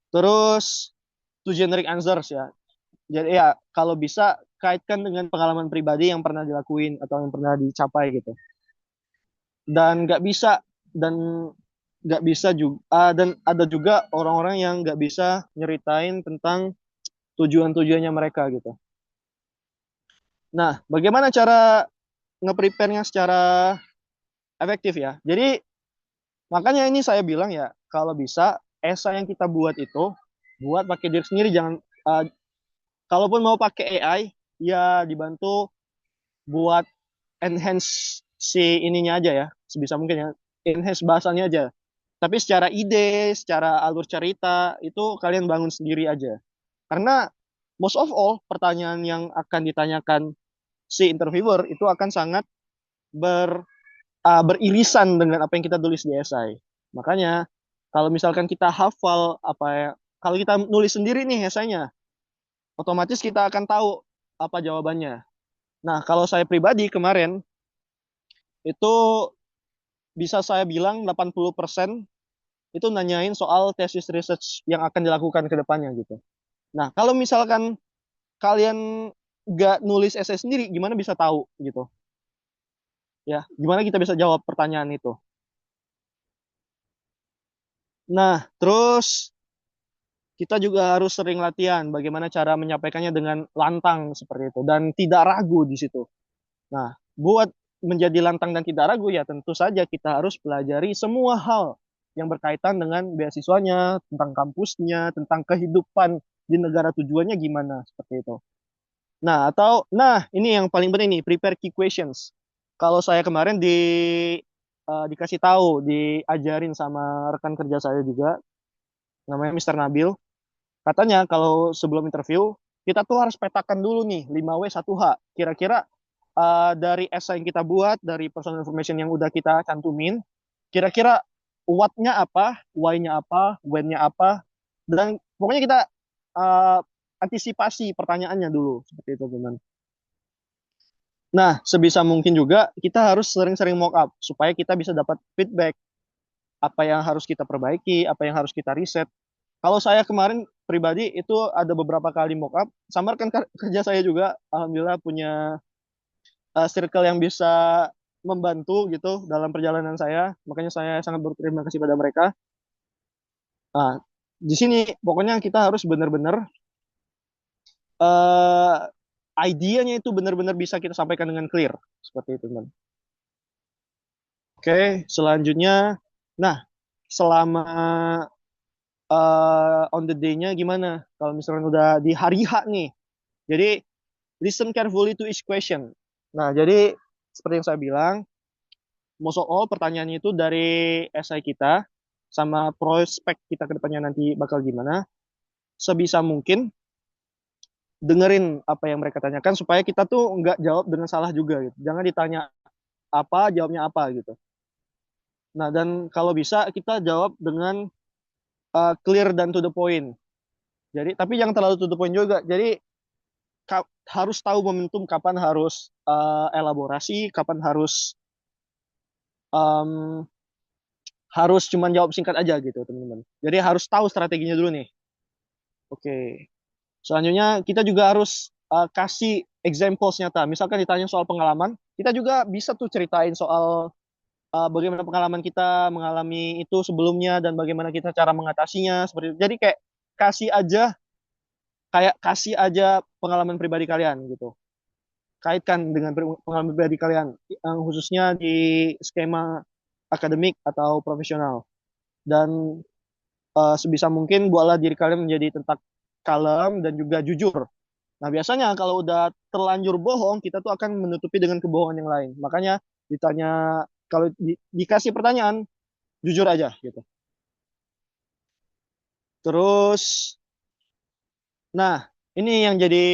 Terus to generic answers ya. Jadi ya kalau bisa kaitkan dengan pengalaman pribadi yang pernah dilakuin atau yang pernah dicapai gitu. Dan dan nggak bisa juga, dan ada juga orang-orang yang nggak bisa nyeritain tentang tujuan-tujuannya mereka gitu. Nah, bagaimana cara nge-prepare-nya secara efektif ya? Jadi makanya ini saya bilang ya, kalau bisa esai yang kita buat itu buat pakai diri sendiri, jangan kalaupun mau pakai AI ya dibantu buat enhance si ininya aja ya, sebisa mungkin ya, enhance bahasanya aja. Tapi secara ide, secara alur cerita itu kalian bangun sendiri aja. Karena most of all pertanyaan yang akan ditanyakan si interviewer itu akan sangat beririsan dengan apa yang kita tulis di esai. Makanya kalau misalkan kita hafal apa ya, kalau kita nulis sendiri nih esainya, otomatis kita akan tahu apa jawabannya. Nah, kalau saya pribadi kemarin itu bisa saya bilang 80% itu nanyain soal tesis research yang akan dilakukan ke depannya gitu. Nah, kalau misalkan kalian nggak nulis essay sendiri, gimana bisa tahu gitu? Ya, gimana kita bisa jawab pertanyaan itu? Nah, terus kita juga harus sering latihan bagaimana cara menyampaikannya dengan lantang seperti itu dan tidak ragu di situ. Nah, buat menjadi lantang dan tidak ragu ya tentu saja kita harus pelajari semua hal yang berkaitan dengan beasiswanya, tentang kampusnya, tentang kehidupan di negara tujuannya gimana seperti itu. Nah, ini yang paling penting nih, prepare key questions. Kalau saya kemarin dikasih tahu, diajarin sama rekan kerja saya juga, namanya Mr. Nabil. Katanya kalau sebelum interview, kita tuh harus petakan dulu nih 5W1H. Kira-kira dari essay yang kita buat, dari personal information yang udah kita cantumin, kira-kira what-nya apa, why-nya apa, when-nya apa, dan pokoknya kita uh, antisipasi pertanyaannya dulu seperti itu, teman. Nah, sebisa mungkin juga kita harus sering-sering mock up supaya kita bisa dapat feedback apa yang harus kita perbaiki, apa yang harus kita riset. Kalau saya kemarin pribadi itu ada beberapa kali mock up, sama rekan kerja saya juga alhamdulillah punya circle yang bisa membantu gitu dalam perjalanan saya. Makanya saya sangat berterima kasih pada mereka. Nah, di sini pokoknya kita harus benar-benar uh, idenya itu benar-benar bisa kita sampaikan dengan clear seperti itu, teman. Oke, selanjutnya, nah selama on the day-nya gimana? Kalau misalnya udah di hari H nih, jadi listen carefully to each question. Nah, jadi seperti yang saya bilang, most of all pertanyaannya itu dari essay kita sama prospek kita ke depannya nanti bakal gimana. Sebisa mungkin dengerin apa yang mereka tanyakan supaya kita tuh nggak jawab dengan salah juga gitu. Jangan ditanya apa, jawabnya apa gitu. Nah, dan kalau bisa kita jawab dengan clear dan to the point. Jadi, tapi yang terlalu to the point juga. Jadi harus tahu momentum kapan harus elaborasi, kapan um, harus cuman jawab singkat aja gitu, teman-teman. Jadi harus tahu strateginya dulu nih. Oke. Selanjutnya kita juga harus kasih examples nyata. Misalkan ditanya soal pengalaman, kita juga bisa tuh ceritain soal bagaimana pengalaman kita mengalami itu sebelumnya dan bagaimana kita cara mengatasinya seperti itu. Jadi kasih aja pengalaman pribadi kalian gitu. Kaitkan dengan pengalaman pribadi kalian, khususnya di skema akademik atau profesional. Dan sebisa mungkin buatlah diri kalian menjadi tetap kalem dan juga jujur. Nah, biasanya kalau udah terlanjur bohong, kita tuh akan menutupi dengan kebohongan yang lain. Makanya ditanya, kalau dikasih pertanyaan, jujur aja gitu. Terus, nah, ini yang jadi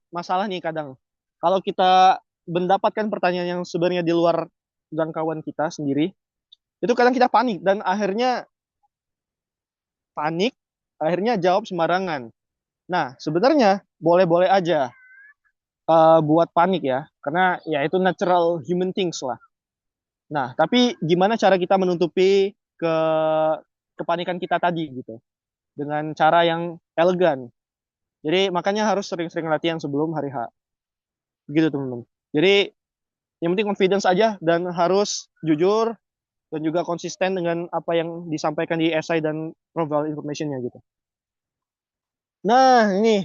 masalah nih kadang. Kalau kita mendapatkan pertanyaan yang sebenarnya di luar jangkauan kita sendiri, itu kadang kita panik, akhirnya jawab sembarangan. Nah, sebenarnya boleh-boleh aja buat panik ya, karena ya itu natural human things lah. Nah, tapi gimana cara kita menutupi kepanikan kita tadi gitu, dengan cara yang elegan. Jadi makanya harus sering-sering latihan sebelum hari H. Begitu teman-teman. Jadi yang penting confidence aja dan harus jujur dan juga konsisten dengan apa yang disampaikan di essay dan profile informationnya gitu. Nah, ini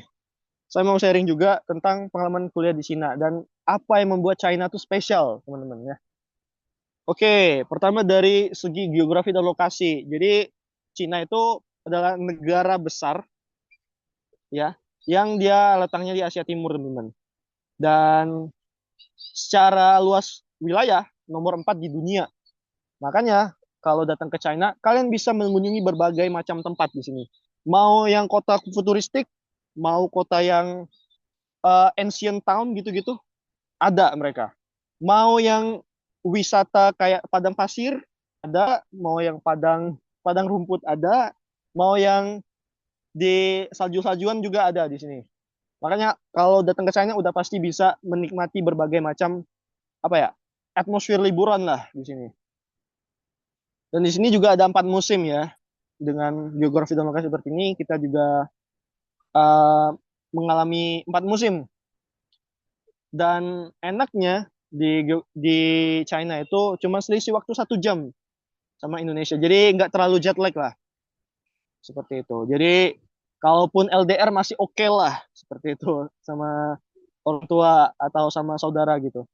saya mau sharing juga tentang pengalaman kuliah di Cina dan apa yang membuat China itu spesial, teman-teman ya. Oke, pertama dari segi geografi dan lokasi. Jadi Cina itu adalah negara besar ya, yang dia letaknya di Asia Timur, teman-teman. Dan secara luas wilayah nomor 4 di dunia. Makanya kalau datang ke China, kalian bisa mengunjungi berbagai macam tempat di sini. Mau yang kota futuristik, mau kota yang ancient town gitu-gitu, ada mereka. Mau yang wisata kayak padang pasir, ada. Mau yang padang padang rumput ada. Mau yang di salju-saljuan juga ada di sini. Makanya kalau datang ke China udah pasti bisa menikmati berbagai macam apa ya atmosfer liburan lah di sini. Dan di sini juga ada 4 musim ya. Dengan geografi dan lokasi seperti ini, kita juga uh, mengalami 4 musim. Dan enaknya di China itu cuma selisih waktu 1 jam sama Indonesia. Jadi nggak terlalu jet lag lah, seperti itu. Jadi kalaupun LDR masih oke lah, seperti itu sama orang tua atau sama saudara gitu.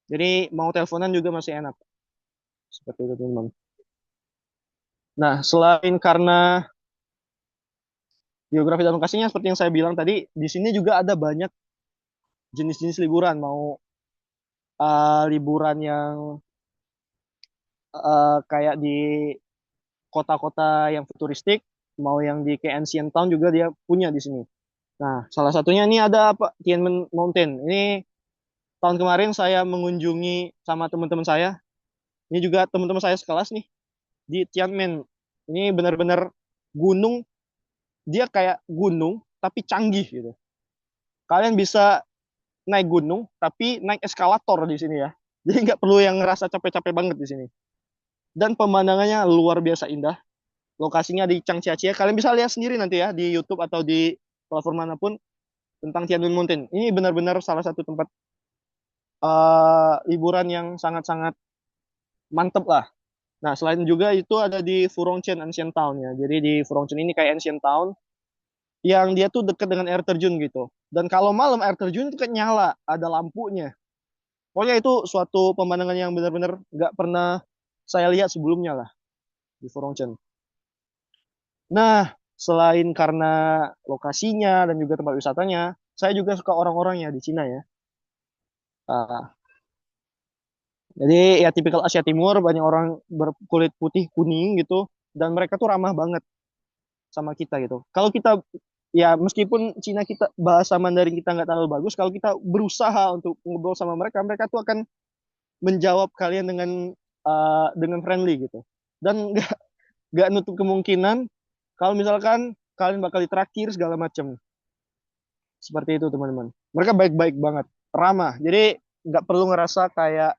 Jadi mau teleponan juga masih enak, seperti itu teman-teman. Nah, selain karena geografi dan lokasinya seperti yang saya bilang tadi, di sini juga ada banyak jenis-jenis liburan. Mau liburan yang kayak di kota-kota yang futuristik, mau yang di kayak ancient town juga dia punya di sini. Nah, salah satunya ini ada apa? Tianmen Mountain. Ini tahun kemarin saya mengunjungi sama teman-teman saya. Ini juga teman-teman saya sekelas nih di Tianmen. Ini benar-benar gunung, dia kayak gunung tapi canggih gitu. Kalian bisa naik gunung tapi naik eskalator di sini ya. Jadi nggak perlu yang ngerasa capek-capek banget di sini. Dan pemandangannya luar biasa indah. Lokasinya di Changjiajie. Kalian bisa lihat sendiri nanti ya di YouTube atau di platform manapun tentang Tianmen Mountain. Ini benar-benar salah satu tempat liburan yang sangat-sangat mantep lah. Nah, selain juga itu ada di Furongchen Ancient Town ya. Jadi di Furongchen ini kayak Ancient Town yang dia tuh dekat dengan air terjun gitu. Dan kalau malam air terjun itu kan nyala, ada lampunya. Pokoknya itu suatu pemandangan yang benar-benar nggak pernah saya lihat sebelumnya lah di Furongchen. Nah, selain karena lokasinya dan juga tempat wisatanya, saya juga suka orang-orangnya di Cina ya. Ah, jadi ya tipikal Asia Timur, banyak orang berkulit putih kuning gitu, dan mereka tuh ramah banget sama kita gitu. Kalau kita ya meskipun Cina kita bahasa Mandarin kita nggak terlalu bagus, kalau kita berusaha untuk ngobrol sama mereka, mereka tuh akan menjawab kalian dengan friendly gitu. Dan nggak nutup kemungkinan kalau misalkan kalian bakal ditraktir segala macam. Seperti itu teman-teman. Mereka baik-baik banget, ramah. Jadi nggak perlu ngerasa kayak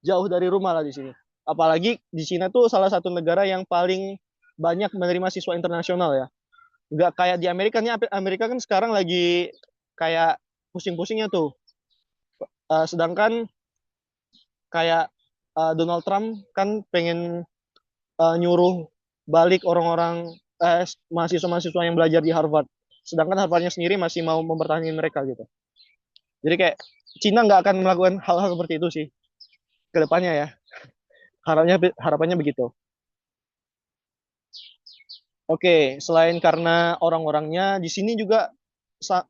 jauh dari rumah lah di sini. Apalagi di Cina tuh salah satu negara yang paling banyak menerima siswa internasional ya. Nggak kayak di Amerika nih. Amerika kan sekarang lagi kayak pusing-pusingnya tuh. Sedangkan kayak Donald Trump kan pengen nyuruh balik orang-orang mahasiswa-mahasiswa yang belajar di Harvard. Sedangkan Harvardnya sendiri masih mau mempertahankan mereka gitu. Jadi kayak Cina nggak akan melakukan hal-hal seperti itu sih ke depannya ya. Harapannya begitu. Oke, selain karena orang-orangnya, di sini juga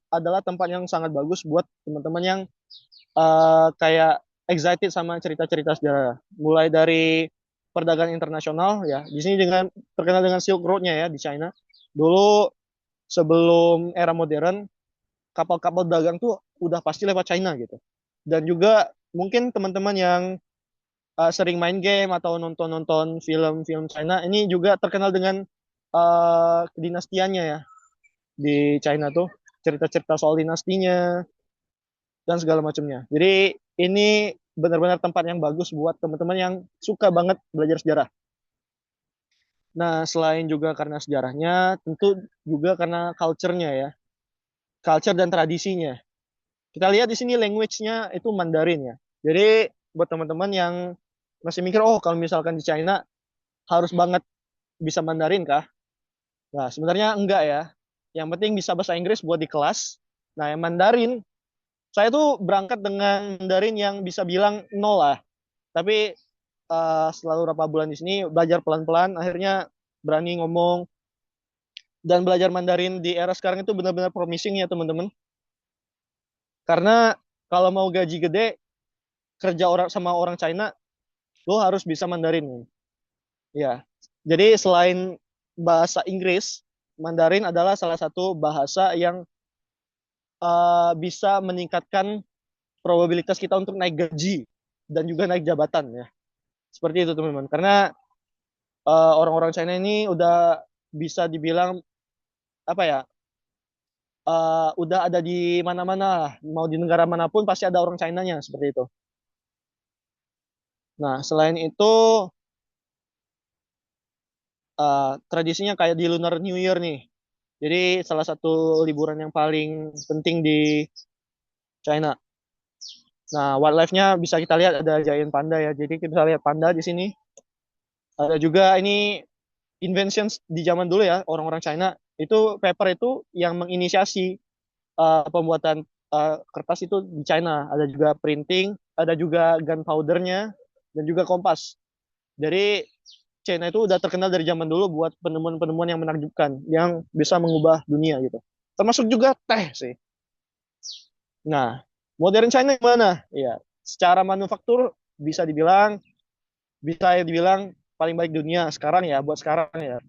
adalah tempat yang sangat bagus buat teman-teman yang kayak excited sama cerita-cerita sejarah. Mulai dari perdagangan internasional ya, di sini terkenal dengan Silk Road-nya ya di China. Dulu sebelum era modern, kapal-kapal dagang tuh udah pasti lewat China gitu. Dan juga mungkin teman-teman yang sering main game atau nonton-nonton film-film China ini juga terkenal dengan kedinastiannya ya di China tuh, cerita-cerita soal dinastinya dan segala macamnya. Jadi ini benar-benar tempat yang bagus buat teman-teman yang suka banget belajar sejarah. Nah, selain juga karena sejarahnya, tentu juga karena culture-nya ya, culture dan tradisinya. Kita lihat di sini language-nya itu Mandarin ya. Jadi buat teman-teman yang masih mikir, oh kalau misalkan di China harus banget bisa Mandarin kah? Nah, sebenarnya enggak ya. Yang penting bisa bahasa Inggris buat di kelas. Nah, yang Mandarin, saya tuh berangkat dengan Mandarin yang bisa bilang nol lah. Tapi setelah beberapa bulan di sini, belajar pelan-pelan, akhirnya berani ngomong. Dan belajar Mandarin di era sekarang itu benar-benar promising ya teman-teman. Karena kalau mau gaji gede, kerja sama orang China, lo harus bisa Mandarin. Ya, jadi selain bahasa Inggris, Mandarin adalah salah satu bahasa yang bisa meningkatkan probabilitas kita untuk naik gaji dan juga naik jabatan ya. Seperti itu teman-teman. Karena orang-orang China ini udah bisa dibilang apa ya? udah ada di mana-mana lah. Mau di negara manapun pasti ada orang China-nya seperti itu. Nah, selain itu tradisinya kayak di Lunar New Year nih. Jadi salah satu liburan yang paling penting di China. Nah, wildlife-nya bisa kita lihat ada giant panda ya. Jadi kita bisa lihat panda di sini. Ada juga ini inventions di zaman dulu ya, orang-orang China. Itu paper itu yang menginisiasi pembuatan kertas itu di China. Ada juga printing, ada juga gunpowder-nya, dan juga kompas. Jadi China itu udah terkenal dari zaman dulu buat penemuan-penemuan yang menakjubkan, yang bisa mengubah dunia gitu. Termasuk juga teh sih. Nah, modern China gimana? Ya, secara manufaktur bisa dibilang paling baik dunia sekarang ya, buat sekarang ya.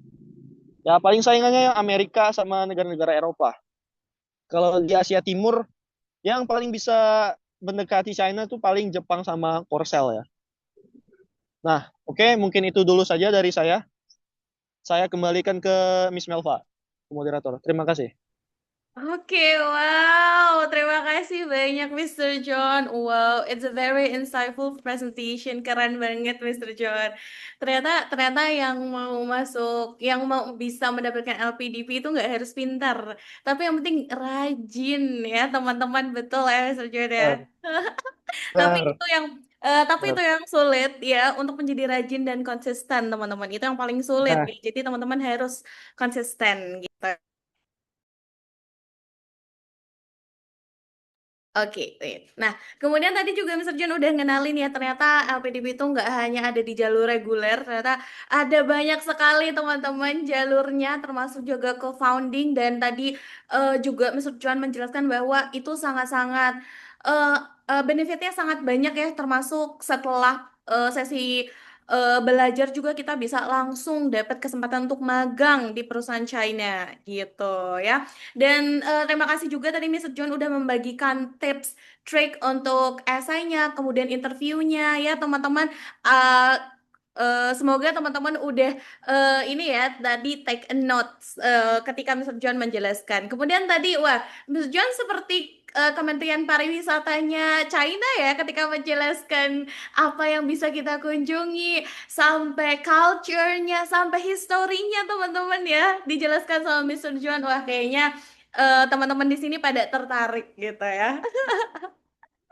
Ya paling saingannya yang Amerika sama negara-negara Eropa. Kalau di Asia Timur, yang paling bisa mendekati China tuh paling Jepang sama Korsel ya. Nah, oke, mungkin itu dulu saja dari saya. Saya kembalikan ke Miss Melva, moderator. Terima kasih. Oke, wow. Terima kasih banyak, Mr. John. Wow, it's a very insightful presentation. Keren banget, Mr. John. Ternyata yang mau masuk, yang mau bisa mendapatkan LPDP itu nggak harus pintar, tapi yang penting rajin ya, teman-teman. Betul ya, Mr. John ya. Benar, Tapi benar, itu yang tapi itu benar. yang sulit ya untuk menjadi rajin dan konsisten, teman-teman. Itu yang paling sulit. Nah, Jadi teman-teman harus konsisten gitu. Oke, nah kemudian tadi juga Mr. John udah ngenalin ya ternyata LPDP itu nggak hanya ada di jalur reguler, ternyata ada banyak sekali teman-teman jalurnya termasuk juga co-founding dan tadi juga Mr. John menjelaskan bahwa itu sangat-sangat eh, benefitnya sangat banyak ya termasuk setelah sesi belajar juga kita bisa langsung dapat kesempatan untuk magang di perusahaan China gitu ya. Dan terima kasih juga tadi Mr. John udah membagikan tips, trik untuk esainya, kemudian interviewnya ya teman-teman. Uh, Semoga teman-teman udah ini ya tadi take a notes ketika Mr. John menjelaskan. Kemudian tadi wah Mr. John seperti Kementerian Pariwisatanya China ya ketika menjelaskan apa yang bisa kita kunjungi sampai culture-nya sampai historinya teman-teman ya dijelaskan sama Mr. John. Wah kayaknya teman-teman di sini pada tertarik gitu ya.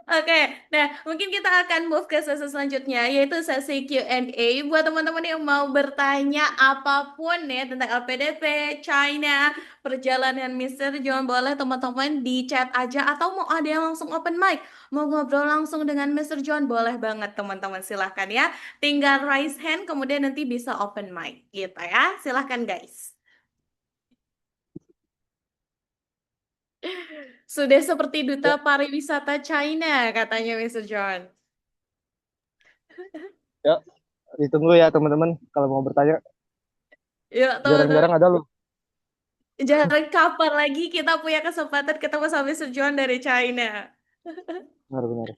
Oke, nah mungkin kita akan move ke sesi selanjutnya yaitu sesi Q&A buat teman-teman yang mau bertanya apapun ya tentang LPDP, China, perjalanan Mr. John boleh teman-teman di chat aja atau mau ada yang langsung open mic, mau ngobrol langsung dengan Mr. John boleh banget teman-teman silahkan ya. Tinggal raise hand kemudian nanti bisa open mic gitu ya. Silahkan guys. Sudah seperti duta ya, pariwisata China katanya Mr. John. ya, ditunggu ya teman-teman kalau mau bertanya. Yuk, teman-teman. Jarang-jarang ada loh. Jangan kapan lagi kita punya kesempatan ketemu sama Mr. John dari China. Benar-benar.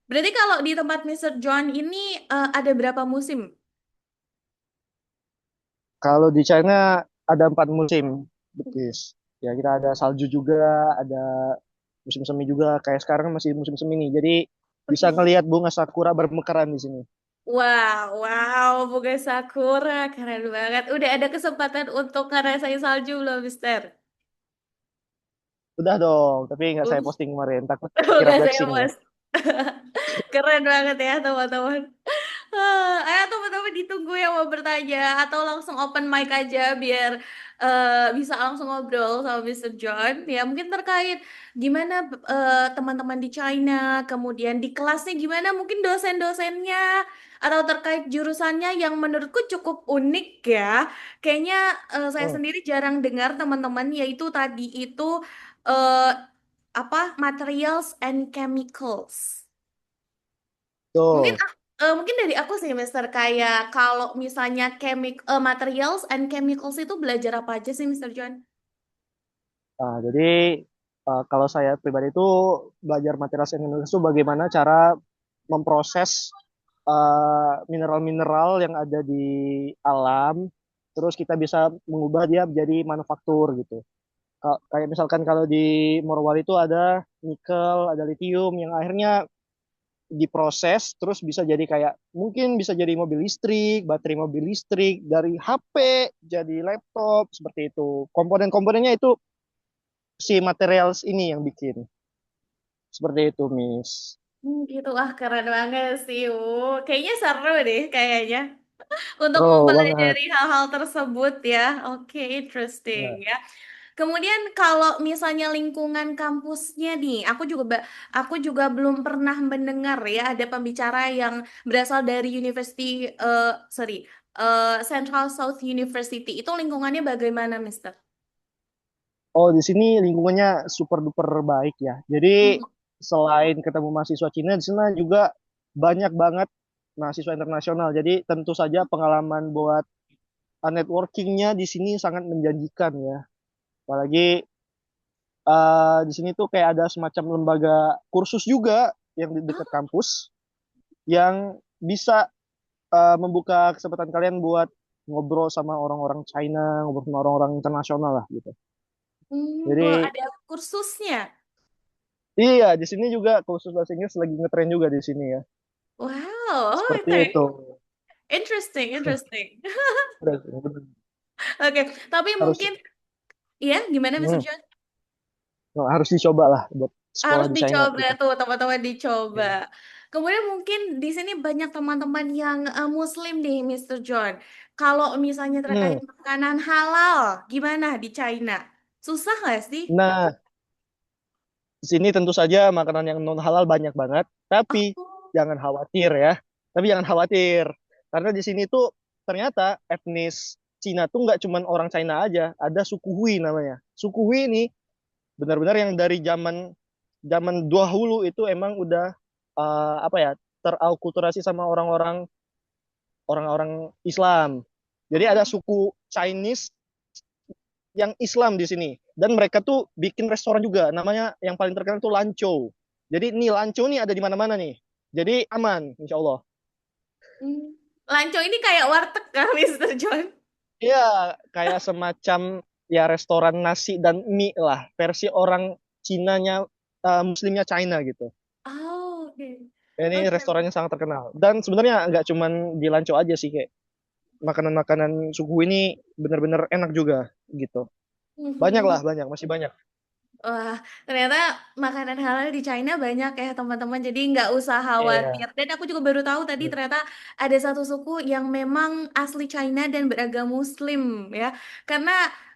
Berarti kalau di tempat Mr. John ini ada berapa musim? Kalau di China ada 4 musim, betis. Ya kita ada salju juga, ada musim semi juga. Kayak sekarang masih musim semi nih. Jadi bisa Oke. ngelihat bunga sakura bermekaran di sini. Wow, wow, bunga sakura, keren banget. Udah ada kesempatan untuk ngerasain salju belum, Mister? Udah dong, tapi nggak saya Uh, posting kemarin. Takut kira Bukan saya flexing ya. mas. Keren banget ya teman-teman. Ayo teman-teman ditunggu yang mau bertanya atau langsung open mic aja biar bisa langsung ngobrol sama Mr. John. Ya mungkin terkait gimana teman-teman di China, kemudian di kelasnya gimana, mungkin dosen-dosennya atau terkait jurusannya yang menurutku cukup unik ya. Kayaknya saya Hmm, sendiri jarang dengar teman-teman yaitu tadi itu eh, apa materials and chemicals. Mungkin tuh. mungkin dari aku sih, Mister, kayak kalau misalnya materials and chemicals itu belajar apa aja sih, Mister John? Nah, jadi kalau saya pribadi itu belajar material Indonesia itu bagaimana cara memproses mineral-mineral yang ada di alam, terus kita bisa mengubah dia menjadi manufaktur gitu. Kayak misalkan kalau di Morowali itu ada nikel, ada litium yang akhirnya diproses terus bisa jadi kayak mungkin bisa jadi mobil listrik, baterai mobil listrik, dari HP jadi laptop seperti itu. Komponen-komponennya itu si materials ini yang bikin. Seperti itu, Miss. Gitu. Wah, keren banget sih. Kayaknya seru deh kayaknya untuk Pro banget. mempelajari hal-hal tersebut ya. Oke, interesting Ya. ya. Kemudian kalau misalnya lingkungan kampusnya nih, aku juga belum pernah mendengar ya ada pembicara yang berasal dari sorry, Central South University. Itu lingkungannya bagaimana, Mister? Oh, di sini lingkungannya super duper baik ya. Jadi Hmm. selain ketemu mahasiswa Cina, di sana juga banyak banget mahasiswa internasional. Jadi tentu saja pengalaman buat networkingnya di sini sangat menjanjikan ya. Apalagi di sini tuh kayak ada semacam lembaga kursus juga yang di dekat Ah, kampus yang bisa membuka kesempatan kalian buat ngobrol sama orang-orang China, ngobrol sama orang-orang internasional lah gitu. oh, Jadi ada kursusnya. iya, di sini juga kursus bahasa Inggris lagi ngetren juga di sini ya. Wow, Seperti oke. itu. Interesting, interesting. Benar, benar. Oke, tapi Harus mungkin ya gimana, Mister hmm, John? harus dicoba lah buat sekolah Harus di China dicoba gitu. tuh, teman-teman dicoba. Ya. Kemudian mungkin di sini banyak teman-teman yang Muslim nih, Mister John. Kalau misalnya terkait Hmm. makanan halal, gimana di China? Susah nggak sih? Nah, di sini tentu saja makanan yang non halal banyak banget, tapi Oh, jangan khawatir ya. Tapi jangan khawatir, karena di sini tuh ternyata etnis Cina tuh nggak cuman orang China aja, ada suku Hui namanya. Suku Hui ini benar-benar yang dari zaman zaman dahulu itu emang udah apa ya teralkulturasi sama orang-orang Islam. Jadi ada oh. suku Chinese yang Islam di sini dan mereka tuh bikin restoran juga namanya yang paling terkenal tuh Lancho. Jadi nih Lancho nih ada di mana-mana nih. Jadi aman insya Allah. Hmm. Lanco ini kayak warteg kan, Mister John? Iya kayak semacam ya restoran nasi dan mie lah versi orang Cinanya Muslimnya China gitu. Oh, oke. Ini Oke. restorannya sangat terkenal dan sebenarnya nggak cuman di Lancho aja sih kayak makanan-makanan suku ini benar-benar enak juga gitu. Banyak lah Mhm. banyak masih banyak. Wah, ternyata makanan halal di China banyak ya teman-teman. Jadi nggak usah khawatir. Iya. Dan aku juga baru tahu tadi ternyata ada satu suku yang memang asli China dan beragam Muslim ya. Karena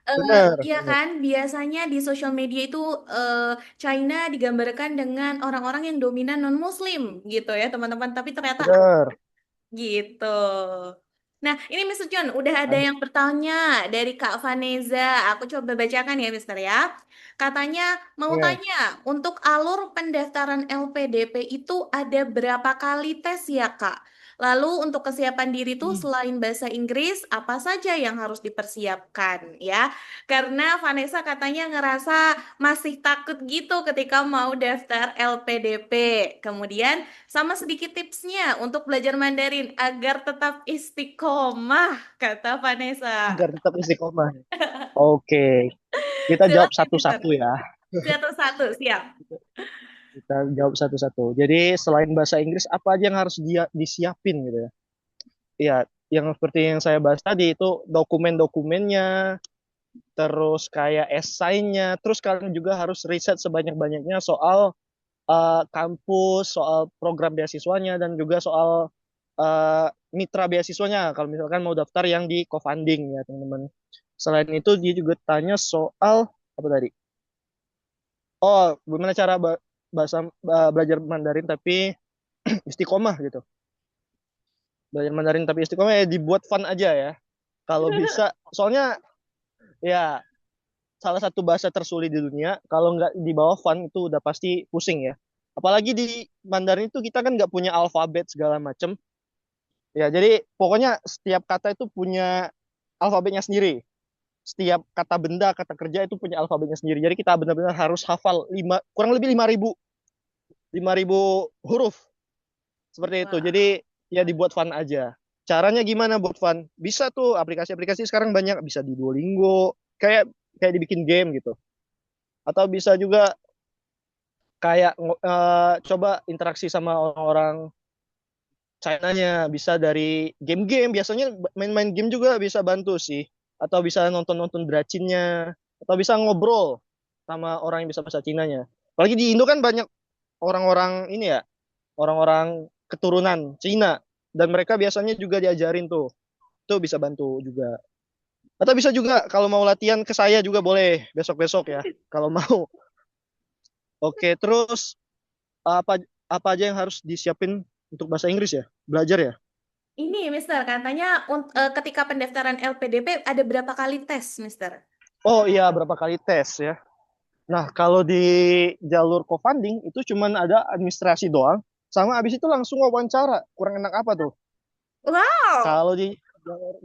Benar, ya benar, kan biasanya di sosial media itu eh, China digambarkan dengan orang-orang yang dominan non-Muslim gitu ya teman-teman. Tapi ternyata benar. gitu. Nah, ini Mr. John, udah ada Ada. yang bertanya dari Kak Vaneza. Aku coba bacakan ya, Mister ya. Katanya mau Iya. tanya, untuk alur pendaftaran LPDP itu ada berapa kali tes ya, Kak? Lalu untuk kesiapan diri tuh Hmm. selain bahasa Inggris, apa saja yang harus dipersiapkan ya? Karena Vanessa katanya ngerasa masih takut gitu ketika mau daftar LPDP. Kemudian sama sedikit tipsnya untuk belajar Mandarin agar tetap istiqomah, kata Vanessa. Agar tetap istiqomah. Oke, kita jawab Silakan, Mister. satu-satu ya. Satu-satu, siap. Kita jawab satu-satu. Jadi selain bahasa Inggris, apa aja yang harus dia disiapin gitu ya? Ya, yang seperti yang saya bahas tadi itu dokumen-dokumennya, terus kayak esainya, terus kalian juga harus riset sebanyak-banyaknya soal kampus, soal program beasiswanya, dan juga soal mitra beasiswanya. Kalau misalkan mau daftar yang di co-funding ya teman-teman. Selain itu dia juga tanya soal apa tadi? Oh, gimana cara belajar Mandarin tapi istiqomah gitu. Belajar Mandarin tapi istiqomah ya dibuat fun aja ya. Kalau bisa, soalnya ya salah satu bahasa tersulit di dunia. Kalau nggak di bawah fun itu udah pasti pusing ya. Apalagi di Mandarin itu kita kan nggak punya alfabet segala macem. Ya, jadi pokoknya setiap kata itu punya alfabetnya sendiri. Setiap kata benda, kata kerja itu punya alfabetnya sendiri. Jadi kita benar-benar harus hafal kurang lebih 5.000 huruf seperti itu. Jadi Wah. ya dibuat fun aja. Caranya gimana buat fun? Bisa tuh aplikasi-aplikasi sekarang banyak, bisa di Duolingo, kayak kayak dibikin game gitu. Atau bisa juga kayak coba interaksi sama orang-orang China-nya, bisa dari game-game, biasanya main-main game juga bisa bantu sih, atau bisa nonton-nonton dracinnya, atau bisa ngobrol sama orang yang bisa bahasa Cinanya. Apalagi di Indo kan banyak orang-orang ini ya, orang-orang keturunan Cina, dan mereka biasanya juga diajarin tuh, itu bisa bantu juga. Atau bisa juga kalau mau latihan ke saya juga boleh besok-besok ya, kalau mau. Oke, terus apa apa aja yang harus disiapin untuk bahasa Inggris ya? Belajar ya? Ini, Mister, katanya ketika pendaftaran LPDP ada berapa kali tes, Mister? Oh iya, berapa kali tes ya? Nah, kalau di jalur co-funding itu cuman ada administrasi doang, sama abis itu langsung wawancara. Kurang enak apa tuh? Wow. Kalau di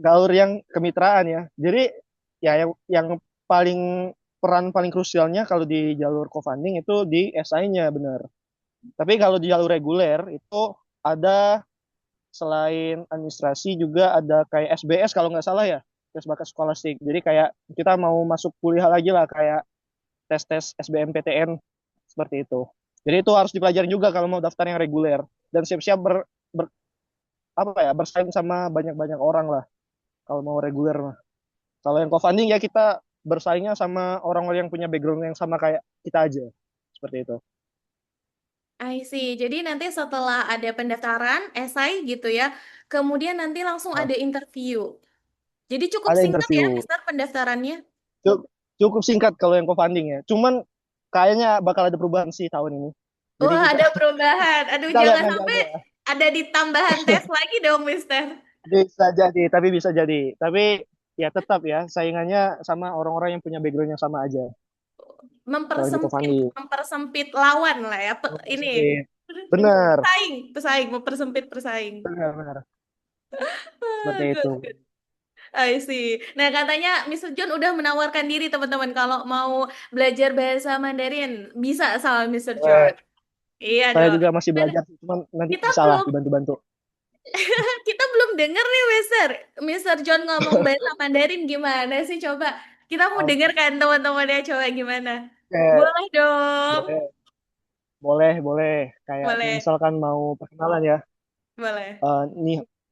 jalur yang kemitraan ya. Jadi ya yang paling peran paling krusialnya kalau di jalur co-funding itu di SI-nya benar. Tapi kalau di jalur reguler itu ada selain administrasi juga ada kayak SBS kalau nggak salah ya, tes bakat skolastik. Jadi kayak kita mau masuk kuliah lagi lah kayak tes-tes SBMPTN seperti itu. Jadi itu harus dipelajari juga kalau mau daftar yang reguler dan siap-siap apa ya bersaing sama banyak-banyak orang lah kalau mau reguler mah. Kalau yang co-funding ya kita bersaingnya sama orang-orang yang punya background yang sama kayak kita aja. Seperti itu. I see. Jadi nanti setelah ada pendaftaran, esai gitu ya, kemudian nanti langsung Nah, ada interview. Jadi cukup ada singkat ya, interview. Mister, pendaftarannya. Cukup singkat kalau yang co-funding ya. Cuman kayaknya bakal ada perubahan sih tahun ini. Jadi Wah, kita ada perubahan. Aduh, kita lihat jangan nanti sampai aja. ada ditambahan tes lagi dong, Mister. Bisa jadi, tapi bisa jadi. Tapi ya tetap ya saingannya sama orang-orang yang punya background yang sama aja. Kalau di Mempersempit, co-funding. mempersempit lawan lah ya. Ini Mempersempit. Benar, pesaing, pesaing, mempersempit pesaing. benar, benar. Ah, Seperti itu. good, good. I see. Nah, katanya Mr. John udah menawarkan diri teman-teman kalau mau belajar bahasa Mandarin bisa sama Mr. Eh, John. Iya saya dong. juga masih Dan belajar, cuman nanti kita bisa lah belum dibantu-bantu. kita belum denger nih, Mister John ngomong bahasa Mandarin gimana sih? Coba kita mau denger Oke, kan teman-temannya, coba gimana? Boleh dong. boleh, boleh, boleh. Kayak Boleh, misalkan mau perkenalan ya. boleh.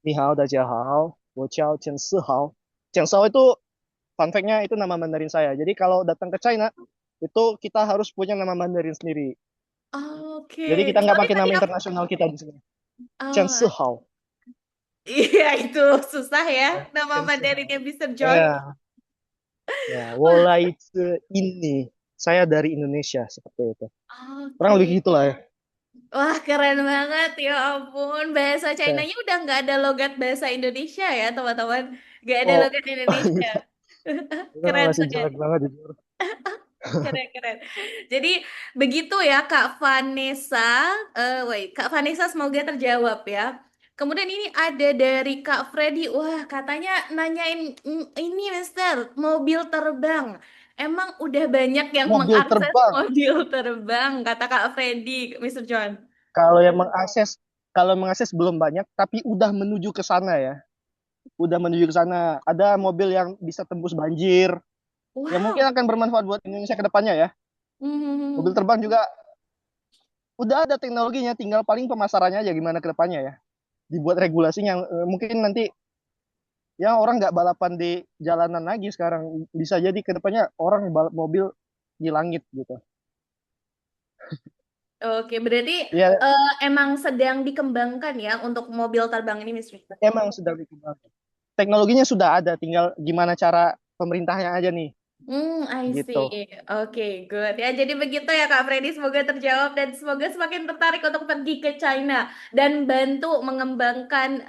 你好，大家好，我叫简四豪。简少 itu fun fact-nya itu nama Mandarin saya. Jadi kalau datang ke China, itu kita harus punya nama Mandarin sendiri. Oke, Jadi kita nggak sorry pakai tadi nama apa? internasional kita di sini. 简 Oh, 四豪。iya itu susah ya Ya, nama 简四豪。Mandarinnya Mister John. Ya, ya. Wah, 我来自 saya dari Indonesia seperti itu. Kurang oke. lebih gitulah ya. Wah, keren banget ya ampun. Bahasa Oke. Chinanya udah nggak ada logat bahasa Indonesia ya, teman-teman. Nggak ada Oh, logat Indonesia. itu Keren, masih keren. jelek banget jujur. Keren, keren. Jadi begitu ya Kak Vanessa. Kak Vanessa semoga terjawab ya. Kemudian ini ada dari Kak Freddy. Wah, katanya nanyain ini Mister, mobil terbang. Emang udah banyak yang Mobil mengakses terbang. mobil terbang, kata Kak Freddy, Mister John. Kalau yang mengakses, kalau mengakses belum banyak, tapi udah menuju ke sana ya. Udah menuju ke sana. Ada mobil yang bisa tembus banjir, yang mungkin Wow. akan bermanfaat buat Indonesia ke depannya ya. Mobil Hmm. terbang juga udah ada teknologinya, tinggal paling pemasarannya aja gimana ke depannya ya. Dibuat regulasinya, mungkin nanti ya orang nggak balapan di jalanan lagi sekarang. Bisa jadi ke depannya orang balap mobil di langit gitu. Oke, berarti Ya emang sedang dikembangkan ya untuk mobil terbang ini, Mister. emang sedang dikembangkan. Teknologinya sudah ada, tinggal gimana cara pemerintahnya aja nih I see. gitu. Oke, good ya. Jadi begitu ya Kak Freddy, semoga terjawab dan semoga semakin tertarik untuk pergi ke China dan bantu mengembangkan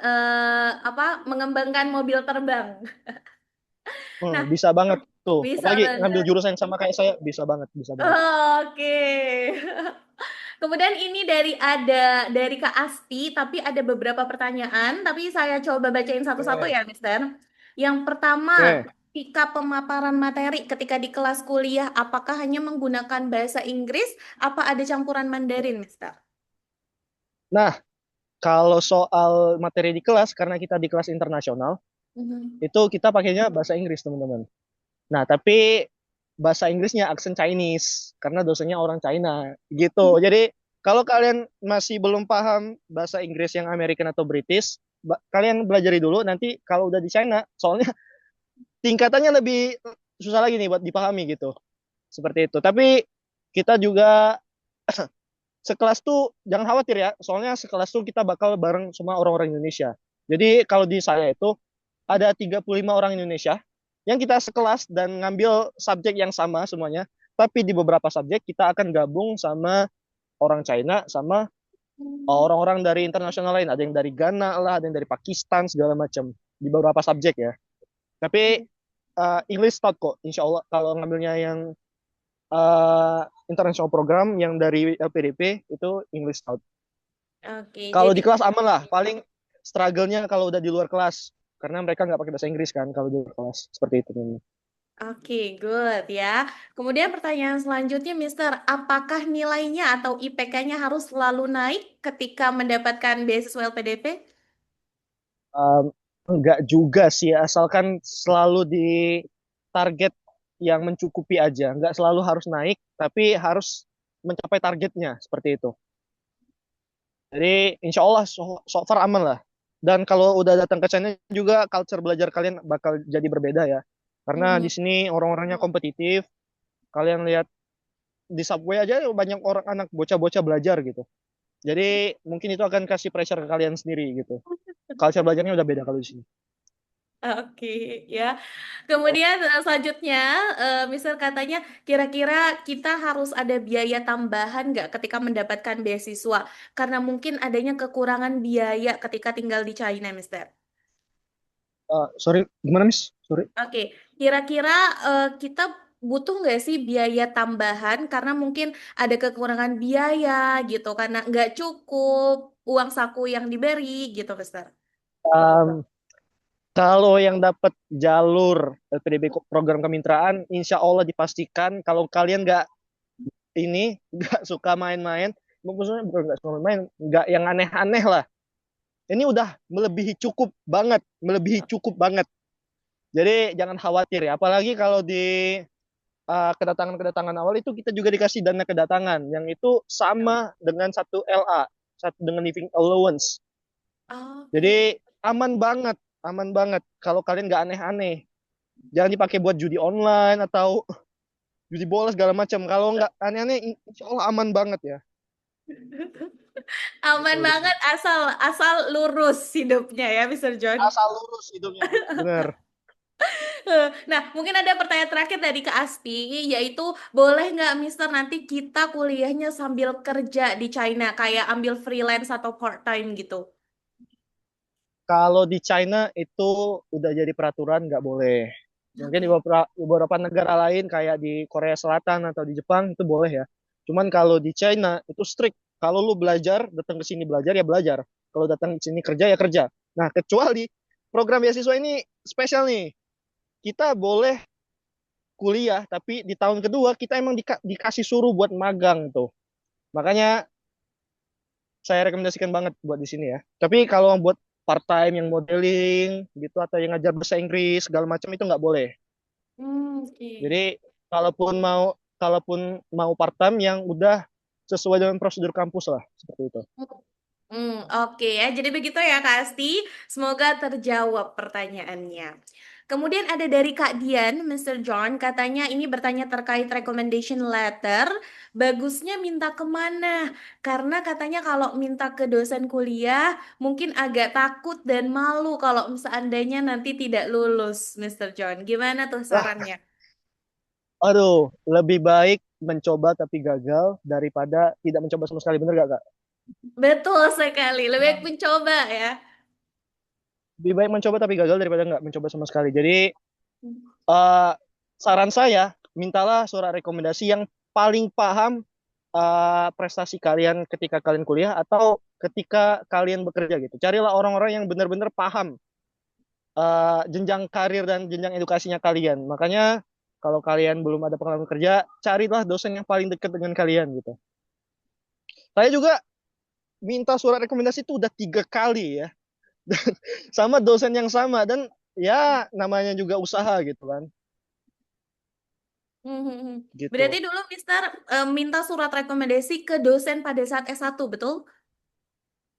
apa? Mengembangkan mobil terbang. Nah, Bisa banget tuh. bisa Apalagi ngambil banget. jurusan yang sama kayak saya, bisa banget, bisa banget. Oke. Kemudian ini dari Kak Asti, tapi ada beberapa pertanyaan, tapi saya coba bacain satu-satu Oke, ya, Mister. Yang pertama, oke. ketika pemaparan materi ketika di kelas kuliah, apakah hanya menggunakan bahasa Inggris, apa ada campuran Mandarin, Mister? Nah, kalau soal materi di kelas, karena kita di kelas internasional, Mhm. itu kita pakainya bahasa Inggris, teman-teman. Nah, tapi bahasa Inggrisnya aksen Chinese karena dosennya orang China gitu. Jadi kalau kalian masih belum paham bahasa Inggris yang American atau British, kalian belajari dulu nanti kalau udah di China, soalnya tingkatannya lebih susah lagi nih buat dipahami gitu. Seperti itu. Tapi kita juga sekelas tuh jangan khawatir ya, soalnya sekelas tuh kita bakal bareng sama orang-orang Indonesia. Jadi kalau di saya itu ada 35 orang Indonesia yang kita sekelas dan ngambil subjek yang sama semuanya, tapi di beberapa subjek kita akan gabung sama orang China sama orang-orang dari internasional lain. Ada yang dari Ghana lah, ada yang dari Pakistan segala macam di beberapa subjek ya. Tapi English start kok, insya Allah kalau ngambilnya yang international program yang dari LPDP itu English start. Oke, Kalau jadi di kelas aman lah, paling struggle-nya kalau udah di luar kelas karena mereka nggak pakai bahasa Inggris kan kalau di luar kelas seperti itu. oke, good ya. Kemudian pertanyaan selanjutnya, Mister, apakah nilainya atau IPK-nya harus selalu naik ketika mendapatkan beasiswa LPDP? Um, enggak juga sih, asalkan selalu di target yang mencukupi aja. Enggak selalu harus naik, tapi harus mencapai targetnya seperti itu. Jadi insya Allah so far aman lah. Dan kalau udah datang ke China juga culture belajar kalian bakal jadi berbeda ya. Karena Hmm. di sini orang-orangnya kompetitif. Kalian lihat di subway aja banyak orang anak bocah-bocah belajar gitu. Jadi mungkin itu akan kasih pressure ke kalian sendiri gitu. Culture belajarnya udah beda kalau di sini. Oke, ya. Kemudian selanjutnya, Mister katanya kira-kira kita harus ada biaya tambahan nggak ketika mendapatkan beasiswa? Karena mungkin adanya kekurangan biaya ketika tinggal di China, Mister. Sorry, gimana Miss? Sorry. Oke, kira-kira kita butuh nggak sih biaya tambahan karena mungkin ada kekurangan biaya gitu, karena nggak cukup uang saku yang diberi gitu, Mister. Um, Kalau yang dapat jalur LPDB program kemitraan, insya Allah dipastikan kalau kalian nggak ini nggak suka main-main, maksudnya bukan nggak suka main-main, nggak yang aneh-aneh lah. Ini udah melebihi cukup banget. Jadi jangan khawatir ya. Apalagi kalau di kedatangan-kedatangan awal itu kita juga dikasih dana kedatangan, yang itu sama dengan satu LA, satu dengan living allowance. Oke. Jadi aman banget kalau kalian nggak aneh-aneh. Jangan dipakai buat judi online atau judi bola segala macam. Kalau nggak aneh-aneh, insya Allah aman banget ya. Aman Gitu di sini. banget asal asal lurus hidupnya ya, Mister John. Asal lurus hidupnya. Bener. Nah, mungkin ada pertanyaan terakhir dari Kak Asti, yaitu boleh nggak Mister nanti kita kuliahnya sambil kerja di China, kayak ambil freelance atau part-time gitu? Kalau di China itu udah jadi peraturan nggak boleh. Mungkin di Oke. beberapa negara lain kayak di Korea Selatan atau di Jepang itu boleh ya. Cuman kalau di China itu strict. Kalau lu belajar, datang ke sini belajar ya belajar. Kalau datang ke sini kerja ya kerja. Nah, kecuali program beasiswa ini spesial nih. Kita boleh kuliah, tapi di tahun kedua kita emang dikasih suruh buat magang tuh. Makanya saya rekomendasikan banget buat di sini ya. Tapi kalau buat part time yang modeling gitu atau yang ngajar bahasa Inggris segala macam itu nggak boleh. Oke. Jadi kalaupun mau part time yang udah sesuai dengan prosedur kampus lah seperti itu. Oke ya. Jadi begitu ya Kak Asti. Semoga terjawab pertanyaannya. Kemudian ada dari Kak Dian, Mister John, katanya ini bertanya terkait recommendation letter. Bagusnya minta kemana? Karena katanya kalau minta ke dosen kuliah, mungkin agak takut dan malu kalau seandainya nanti tidak lulus, Mister John. Gimana tuh Wah, sarannya? aduh, lebih baik mencoba tapi gagal daripada tidak mencoba sama sekali. Bener gak, Kak? Betul sekali. Lebih baik mencoba ya. Lebih baik mencoba tapi gagal daripada nggak mencoba sama sekali. Jadi eh, saran saya, mintalah surat rekomendasi yang paling paham prestasi kalian ketika kalian kuliah atau ketika kalian bekerja gitu. Carilah orang-orang yang benar-benar paham jenjang karir dan jenjang edukasinya kalian. Makanya kalau kalian belum ada pengalaman kerja, carilah dosen yang paling dekat dengan kalian gitu. Saya juga minta surat rekomendasi itu udah 3 kali ya, sama dosen yang sama dan ya namanya juga usaha gitu kan. gitu. Berarti dulu Mister minta surat rekomendasi ke dosen pada saat S1, betul?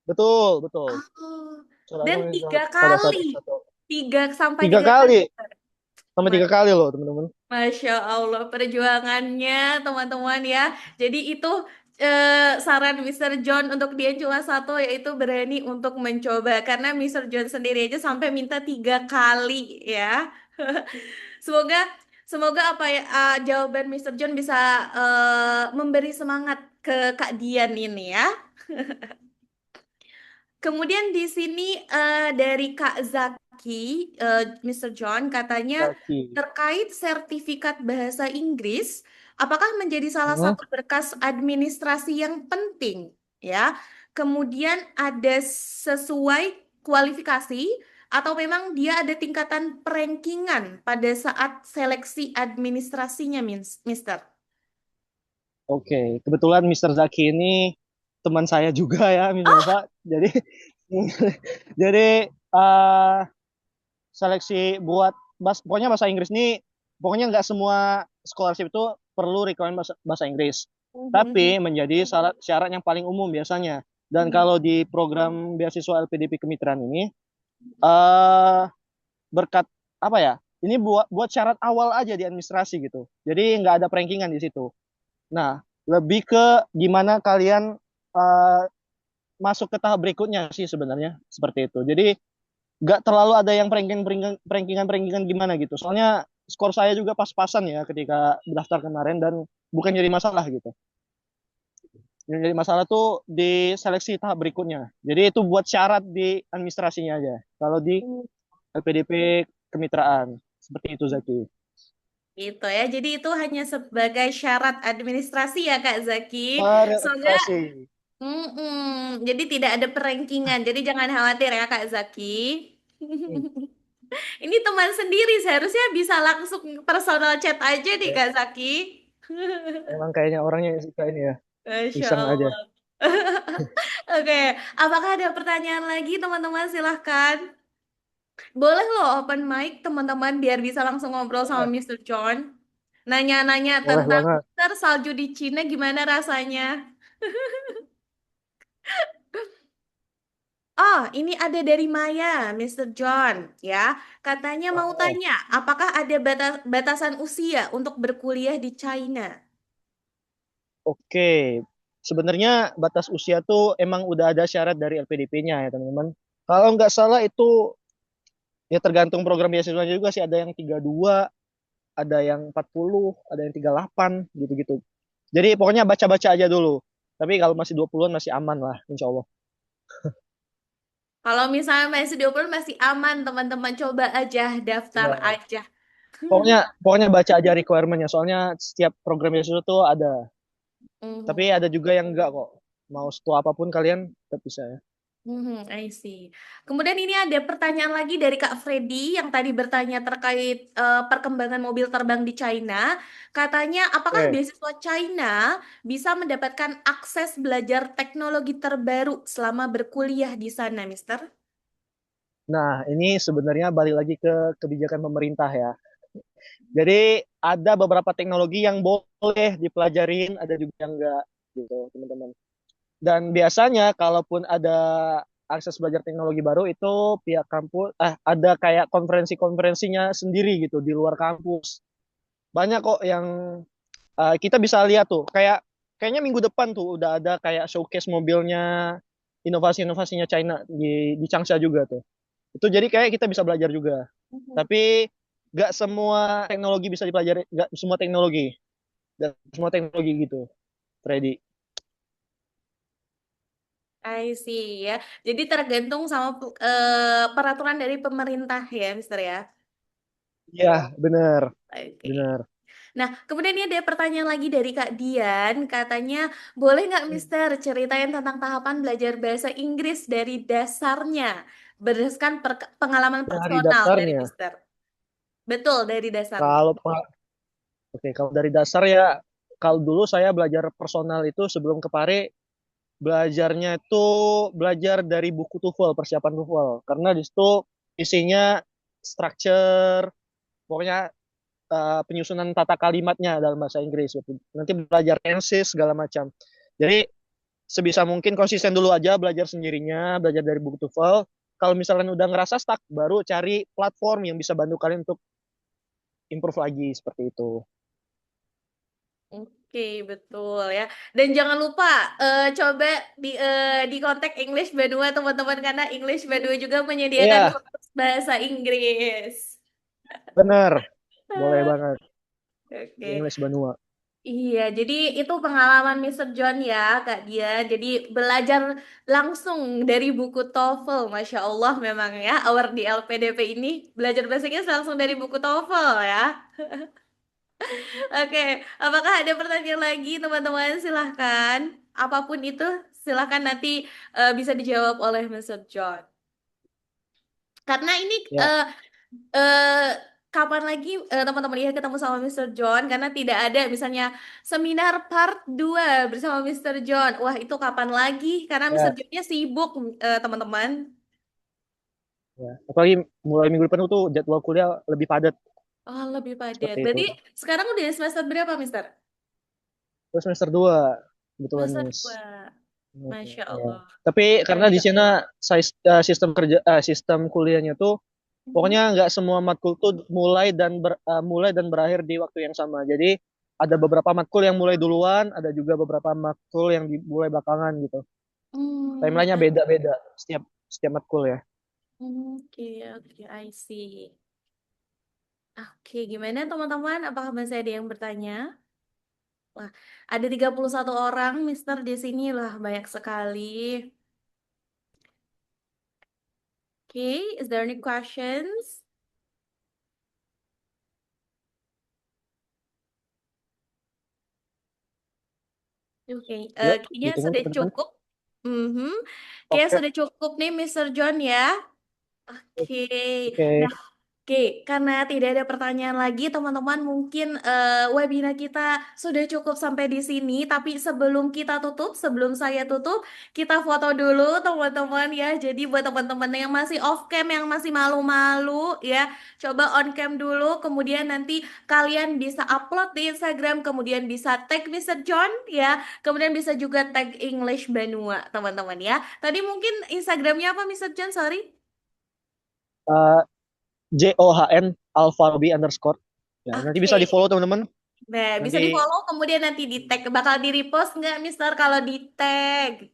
Betul, betul. Oh, Surat dan rekomendasi tiga pada saat kali, S1. tiga sampai Tiga tiga kali. kali, sampai 3 kali loh teman-teman. Masya Allah, perjuangannya teman-teman ya. Jadi itu saran Mister John untuk dia cuma satu, yaitu berani untuk mencoba. Karena Mister John sendiri aja sampai minta 3 kali ya. Semoga semoga apa ya jawaban Mister John bisa memberi semangat ke Kak Dian ini ya. Kemudian di sini dari Kak Zaki, Mr. John katanya Zaki. terkait sertifikat bahasa Inggris, apakah menjadi salah Hmm, satu berkas administrasi yang penting, ya? Kemudian ada sesuai kualifikasi atau memang dia ada tingkatan perankingan pada saat seleksi administrasinya, Mister? Oke, kebetulan Mister Zaki ini teman saya juga ya, Miss Nova. Jadi jadi eh, seleksi buat pokoknya bahasa Inggris ini pokoknya nggak semua scholarship itu perlu requirement bahasa Inggris. Tapi menjadi syarat yang paling umum biasanya. Dan kalau di program beasiswa LPDP Kemitraan ini eh berkat apa ya? Ini buat buat syarat awal aja di administrasi gitu. Jadi nggak ada perankingan di situ. Nah, lebih ke gimana kalian eh, masuk ke tahap berikutnya sih sebenarnya seperti itu. Jadi nggak terlalu ada yang perankingan gimana gitu. Soalnya skor saya juga pas-pasan ya ketika daftar kemarin dan bukan jadi masalah gitu. Yang jadi masalah tuh di seleksi tahap berikutnya. Jadi itu buat syarat di administrasinya aja. Kalau di LPDP kemitraan seperti itu Zaki. Gitu ya. Jadi itu hanya sebagai syarat administrasi ya Kak Zaki. Semoga Administrasi. jadi tidak ada perankingan. Jadi jangan khawatir ya Kak Zaki. Hmm. Ini teman sendiri seharusnya bisa langsung personal chat aja nih Ya, Kak Zaki. emang kayaknya orangnya yang suka ini ya, Masya iseng aja. Allah. Oke, apakah ada pertanyaan lagi teman-teman? Silahkan. Boleh loh open mic teman-teman biar bisa langsung ngobrol sama Boleh, Mister John. Nanya-nanya boleh tentang banget. Mister salju di Cina gimana rasanya? Oh, ini ada dari Maya, Mister John, ya. Katanya mau Oh, tanya, apakah ada batasan usia untuk berkuliah di China? oke. Sebenarnya batas usia tuh emang udah ada syarat dari LPDP-nya ya teman-teman. Kalau nggak salah itu ya tergantung program beasiswanya juga sih. Ada yang 32, ada yang 40, ada yang 38 gitu-gitu. Jadi pokoknya baca-baca aja dulu. Tapi kalau masih 20-an masih aman lah, insya Allah. Kalau misalnya masih 20 masih aman, teman-teman coba aja daftar Ya. aja. Pokoknya pokoknya baca aja requirement-nya. Soalnya setiap program beasiswa tuh ada. Tapi Mhm. ada juga yang enggak kok. Mau setua apapun kalian tetap bisa ya. I see. Kemudian ini ada pertanyaan lagi dari Kak Freddy yang tadi bertanya terkait perkembangan mobil terbang di China. Katanya, apakah Oke. beasiswa China bisa mendapatkan akses belajar teknologi terbaru selama berkuliah di sana, Mister? Nah, ini sebenarnya balik lagi ke kebijakan pemerintah ya. Jadi ada beberapa teknologi yang boleh dipelajarin, ada juga yang enggak gitu, teman-teman. Dan biasanya kalaupun ada akses belajar teknologi baru itu pihak kampus ada kayak konferensi-konferensinya sendiri gitu di luar kampus. Banyak kok yang kita bisa lihat tuh kayaknya minggu depan tuh udah ada kayak showcase mobilnya inovasi-inovasinya China di Changsha juga tuh. Itu jadi kayak kita bisa belajar juga. Tapi nggak semua teknologi bisa dipelajari, nggak semua teknologi, nggak semua teknologi gitu, Freddy. I see ya. Jadi tergantung sama peraturan dari pemerintah ya, Mister ya. Iya, bener, Oke. bener. Nah, kemudian ini ada pertanyaan lagi dari Kak Dian. Katanya, boleh nggak Mister ceritain tentang tahapan belajar bahasa Inggris dari dasarnya berdasarkan pengalaman Dari personal dari dasarnya, Mister? Betul, dari dasarnya. kalau oke, kalau dari dasar ya, kalau dulu saya belajar personal itu sebelum ke Pare, belajarnya itu belajar dari buku TOEFL, persiapan TOEFL. Karena di situ isinya structure, pokoknya penyusunan tata kalimatnya dalam bahasa Inggris gitu. Nanti belajar tenses segala macam. Jadi sebisa mungkin konsisten dulu aja belajar sendirinya, belajar dari buku TOEFL. Kalau misalkan udah ngerasa stuck, baru cari platform yang bisa bantu kalian untuk improve lagi seperti itu. Oke, betul ya. Dan jangan lupa coba di kontak English Banua teman-teman karena English Banua juga menyediakan Iya, kurs bahasa Inggris. bener. Boleh banget. Di Oke. English Banua. Iya, jadi itu pengalaman Mister John ya, Kak Dia. Jadi belajar langsung dari buku TOEFL, Masya Allah memang ya. Our di LPDP ini belajar bahasa Inggris langsung dari buku TOEFL ya. Oke, apakah ada pertanyaan lagi teman-teman? Silahkan. Apapun itu, silahkan nanti bisa dijawab oleh Mister John. Karena ini Ya, eh, kapan lagi teman-teman ya ketemu sama Mister John karena tidak ada misalnya seminar part 2 bersama Mister John. Wah, itu kapan lagi? Karena Mister ya, Johnnya sibuk teman-teman. ya. Apalagi mulai minggu depan tuh jadwal kuliah lebih padat Oh, lebih padat. seperti itu. Berarti sekarang udah semester berapa, Mister? Terus semester 2 kebetulan Semester Miss. 2. Hmm, Masya ya. Allah. Tapi karena di sana sistem kerja sistem kuliahnya tuh pokoknya Mhm. nggak semua matkul tuh mulai dan berakhir di waktu yang sama. Jadi ada beberapa matkul yang mulai duluan, ada juga beberapa matkul yang dimulai belakangan gitu. Hmm, Timelinenya beda-beda setiap setiap matkul ya. oke, oke, I see. Oke, gimana teman-teman? Apakah masih ada yang bertanya? Wah, ada 31 orang, Mister, di sini lah, banyak sekali. Oke, is there any questions? Oke, Yuk, kayaknya ditunggu sudah teman-teman. cukup. Mhm. Kayaknya Oke, sudah cukup nih, Mister John ya. Oke, oke. nah, oke, karena tidak ada pertanyaan lagi, teman-teman, mungkin webinar kita sudah cukup sampai di sini. Tapi sebelum kita tutup, sebelum saya tutup, kita foto dulu, teman-teman ya. Jadi buat teman-teman yang masih off cam, yang masih malu-malu, ya, coba on cam dulu. Kemudian nanti kalian bisa upload di Instagram, kemudian bisa tag Mister John, ya. Kemudian bisa juga tag English Banua, teman-teman ya. Tadi mungkin Instagramnya apa, Mister John? Sorry. Eh, JOHN Alfarbi underscore. Ya, nanti bisa di Oke. follow teman-teman. Nah, bisa Nanti di-follow kemudian nanti di-tag. Bakal di-repost nggak, Mister, kalau di-tag?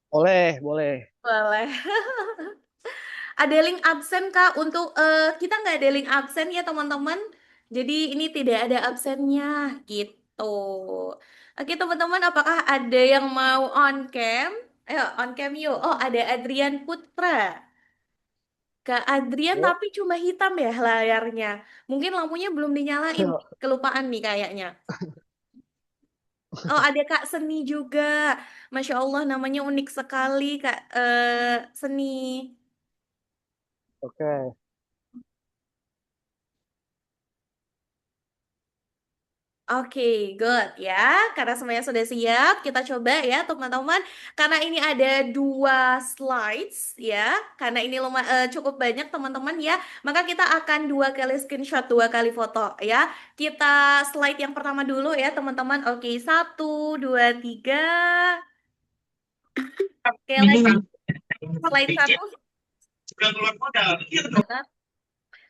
boleh. Boleh. Ada link absen, Kak, untuk kita nggak ada link absen ya, teman-teman. Jadi ini tidak ada absennya, gitu. Oke, teman-teman, apakah ada yang mau on cam? Ayo, on cam yuk. Oh, ada Adrian Putra. Kak Adrian, Yuk. tapi cuma hitam ya layarnya. Mungkin lampunya belum dinyalain. Kelupaan nih kayaknya. Oh, ada Kak Seni juga. Masya Allah, namanya unik sekali, Kak Seni. Oke. Oke, good ya. Karena semuanya sudah siap, kita coba ya, teman-teman. Karena ini ada dua slides ya. Karena ini cukup banyak, teman-teman ya. Maka kita akan dua kali screenshot, dua kali foto ya. Kita slide yang pertama dulu ya, teman-teman. Oke, satu, dua, tiga. Oke, lagi. Slide satu.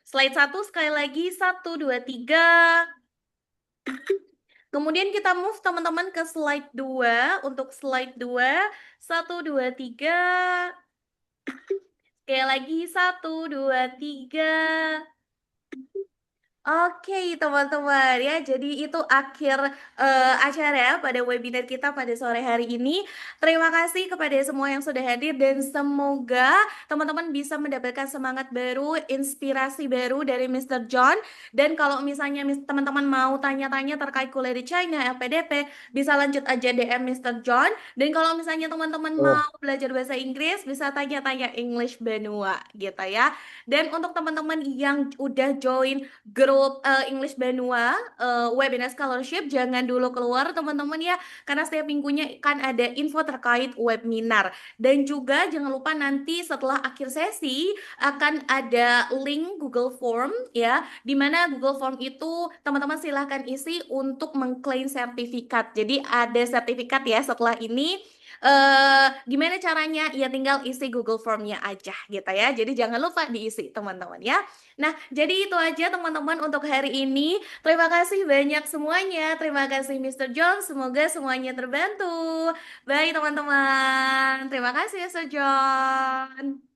Slide satu sekali lagi, satu, dua, tiga. Kemudian kita move teman-teman ke slide 2. Untuk slide 2, satu, dua, tiga. Sekali lagi, satu, dua, tiga. Oke, teman-teman ya. Jadi itu akhir acara pada webinar kita pada sore hari ini. Terima kasih kepada semua yang sudah hadir dan semoga teman-teman bisa mendapatkan semangat baru, inspirasi baru dari Mister John. Dan kalau misalnya teman-teman mau tanya-tanya terkait kuliah di China, LPDP, bisa lanjut aja DM Mister John. Dan kalau misalnya teman-teman Tuh. mau belajar bahasa Inggris, bisa tanya-tanya English Benua gitu ya. Dan untuk teman-teman yang udah join grup grup English Banua Webinar Scholarship jangan dulu keluar teman-teman ya, karena setiap minggunya kan ada info terkait webinar. Dan juga jangan lupa nanti setelah akhir sesi akan ada link Google Form ya, di mana Google Form itu teman-teman silahkan isi untuk mengklaim sertifikat. Jadi ada sertifikat ya setelah ini. Gimana caranya? Ya tinggal isi Google Form-nya aja gitu ya. Jadi jangan lupa diisi teman-teman ya. Nah, jadi itu aja teman-teman untuk hari ini. Terima kasih banyak semuanya. Terima kasih Mr. John. Semoga semuanya terbantu. Bye teman-teman. Terima kasih Mr. John.